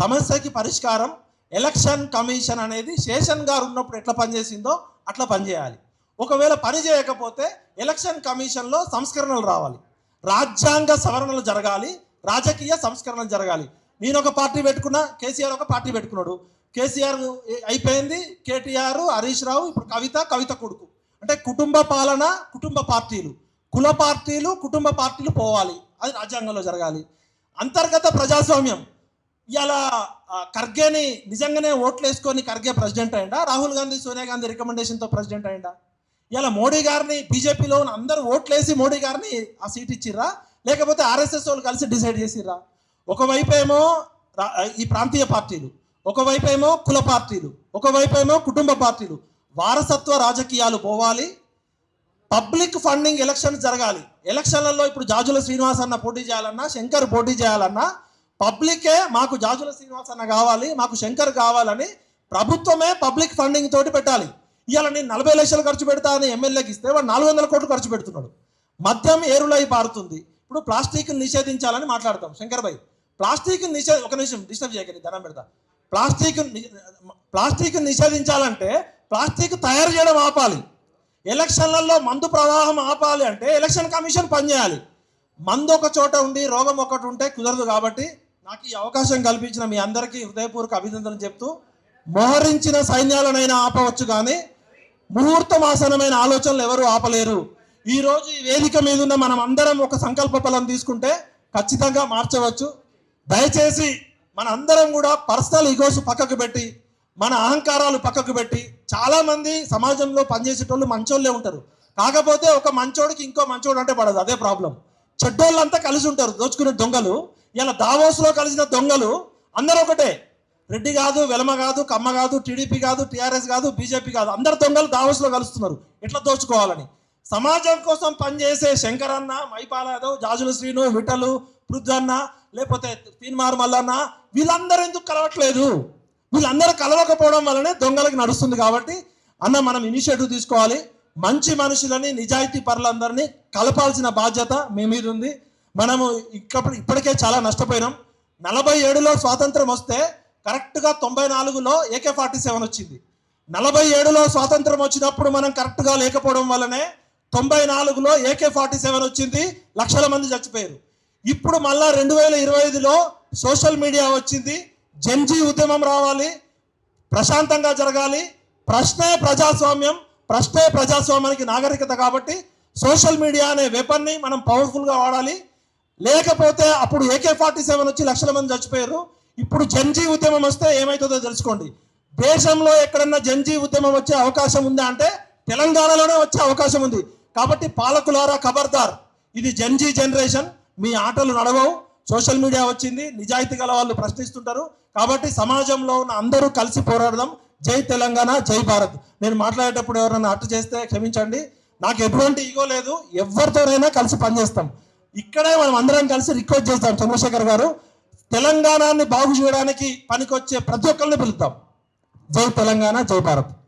సమస్యకి పరిష్కారం ఎలక్షన్ కమిషన్ అనేది శేషన్ గారు ఉన్నప్పుడు ఎట్లా పనిచేసిందో అట్లా పనిచేయాలి. ఒకవేళ పని చేయకపోతే ఎలక్షన్ కమిషన్లో సంస్కరణలు రావాలి, రాజ్యాంగ సవరణలు జరగాలి, రాజకీయ సంస్కరణలు జరగాలి. నేను ఒక పార్టీ పెట్టుకున్నా, కేసీఆర్ ఒక పార్టీ పెట్టుకున్నాడు. కేసీఆర్ అయిపోయింది, కేటీఆర్, హరీష్ రావు, ఇప్పుడు కవిత కొడుకు. అంటే కుటుంబ పాలన, కుటుంబ పార్టీలు, కుల పార్టీలు, కుటుంబ పార్టీలు పోవాలి. అది రాజ్యాంగంలో జరగాలి. అంతర్గత ప్రజాస్వామ్యం. ఇలా ఖర్గేని నిజంగానే ఓట్లు వేసుకొని ఖర్గే ప్రెసిడెంట్ అయిందా? రాహుల్ గాంధీ, సోనియా గాంధీ రికమెండేషన్తో ప్రెసిడెంట్ అయిందా? ఇలా మోడీ గారిని బీజేపీలో ఉన్న అందరూ ఓట్లేసి మోడీ గారిని ఆ సీట్ ఇచ్చిర్రా, లేకపోతే ఆర్ఎస్ఎస్ వాళ్ళు కలిసి డిసైడ్ చేసిర్రా? ఒకవైపు ఏమో ఈ ప్రాంతీయ పార్టీలు, ఒకవైపు ఏమో కుల పార్టీలు, ఒకవైపు ఏమో కుటుంబ పార్టీలు. వారసత్వ రాజకీయాలు పోవాలి. పబ్లిక్ ఫండింగ్ ఎలక్షన్స్ జరగాలి. ఎలక్షన్లలో ఇప్పుడు జాజుల శ్రీనివాస్ అన్న పోటీ చేయాలన్నా, శంకర్ పోటీ చేయాలన్నా పబ్లికే మాకు జాజుల శ్రీనివాస్ అన్న కావాలి, మాకు శంకర్ కావాలని ప్రభుత్వమే పబ్లిక్ ఫండింగ్ తోటి పెట్టాలి. ఇవాళ నేను 40 లక్షలు ఖర్చు పెడతా అని ఎమ్మెల్యేకి ఇస్తే వాడు 400 కోట్లు ఖర్చు పెడుతున్నాడు. మద్యం ఏరులై పారుతుంది. ఇప్పుడు ప్లాస్టిక్ నిషేధించాలని మాట్లాడతాం. శంకర్ భాయ్, ప్లాస్టిక్ ఒక నిమిషం డిస్టర్బ్ చేయకండి, దండం పెడతా. ప్లాస్టిక్ నిషేధించాలంటే ప్లాస్టిక్ తయారు చేయడం ఆపాలి. ఎలక్షన్లలో మందు ప్రవాహం ఆపాలి అంటే ఎలక్షన్ కమిషన్ పనిచేయాలి. మందు ఒక చోట ఉండి రోగం ఒకటి ఉంటే కుదరదు. కాబట్టి నాకు ఈ అవకాశం కల్పించిన మీ అందరికీ హృదయపూర్వక అభినందనలు చెప్తూ, మోహరించిన సైన్యాలనైనా ఆపవచ్చు కానీ ముహూర్తమాసనమైన ఆలోచనలు ఎవరు ఆపలేరు. ఈరోజు ఈ వేదిక మీద ఉన్న మనం అందరం ఒక సంకల్ప బలం తీసుకుంటే ఖచ్చితంగా మార్చవచ్చు. దయచేసి మన అందరం కూడా పర్సనల్ ఈగోస్ పక్కకు పెట్టి, మన అహంకారాలు పక్కకు పెట్టి, చాలామంది సమాజంలో పనిచేసేటోళ్ళు మంచోళ్ళే ఉంటారు. కాకపోతే ఒక మంచోడికి ఇంకో మంచోడు అంటే పడదు, అదే ప్రాబ్లం. చెడ్డోళ్ళంతా కలిసి ఉంటారు, దోచుకునే దొంగలు. ఇలా దావోస్లో కలిసిన దొంగలు అందరూ ఒకటే. రెడ్డి కాదు, వెలమ కాదు, కమ్మ కాదు, టీడీపీ కాదు, టీఆర్ఎస్ కాదు, బీజేపీ కాదు, అందరు దొంగలు దావోస్లో కలుస్తున్నారు ఎట్లా దోచుకోవాలని. సమాజం కోసం పనిచేసే శంకరన్న, మైపాల యాదవ్, జాజుల శ్రీను, విఠలు, పృథ్వన్న, లేకపోతే తీన్మార్ మల్లన్న, వీళ్ళందరూ ఎందుకు కలవట్లేదు? వీళ్ళందరూ కలవకపోవడం వల్లనే దొంగలకు నడుస్తుంది. కాబట్టి అన్న మనం ఇనిషియేటివ్ తీసుకోవాలి. మంచి మనుషులని, నిజాయితీ పరులందరినీ కలపాల్సిన బాధ్యత మీ మీద ఉంది. మనము ఇప్పటికే చాలా నష్టపోయినాం. 47లో స్వాతంత్రం వస్తే కరెక్ట్గా 94లో AK-47 వచ్చింది. 47లో స్వాతంత్రం వచ్చినప్పుడు మనం కరెక్ట్గా లేకపోవడం వల్లనే 94లో AK-47 వచ్చింది, లక్షల మంది చచ్చిపోయారు. ఇప్పుడు మళ్ళా 2025లో సోషల్ మీడియా వచ్చింది, జెన్జీ ఉద్యమం రావాలి, ప్రశాంతంగా జరగాలి, ప్రశ్నే ప్రజాస్వామ్యం, ప్రశ్నే ప్రజాస్వామ్యానికి నాగరికత. కాబట్టి సోషల్ మీడియా అనే వెపన్ని మనం పవర్ఫుల్గా వాడాలి. లేకపోతే అప్పుడు AK-47 వచ్చి లక్షల మంది చచ్చిపోయారు. ఇప్పుడు జంజీ ఉద్యమం వస్తే ఏమవుతుందో తెలుసుకోండి. దేశంలో ఎక్కడన్నా జంజీ ఉద్యమం వచ్చే అవకాశం ఉందా అంటే తెలంగాణలోనే వచ్చే అవకాశం ఉంది. కాబట్టి పాలకులారా ఖబర్దార్, ఇది జంజీ జనరేషన్, మీ ఆటలు నడవవు. సోషల్ మీడియా వచ్చింది, నిజాయితీ గల వాళ్ళు ప్రశ్నిస్తుంటారు. కాబట్టి సమాజంలో ఉన్న అందరూ కలిసి పోరాడదాం. జై తెలంగాణ, జై భారత్. నేను మాట్లాడేటప్పుడు ఎవరైనా అట్టు చేస్తే క్షమించండి. నాకు ఎటువంటి ఈగో లేదు, ఎవరితోనైనా కలిసి పనిచేస్తాం. ఇక్కడే మనం అందరం కలిసి రిక్వెస్ట్ చేస్తాం, చంద్రశేఖర్ గారు, తెలంగాణని బాగు చేయడానికి పనికొచ్చే ప్రతి ఒక్కరిని పిలుద్దాం. జై తెలంగాణ, జై భారత్.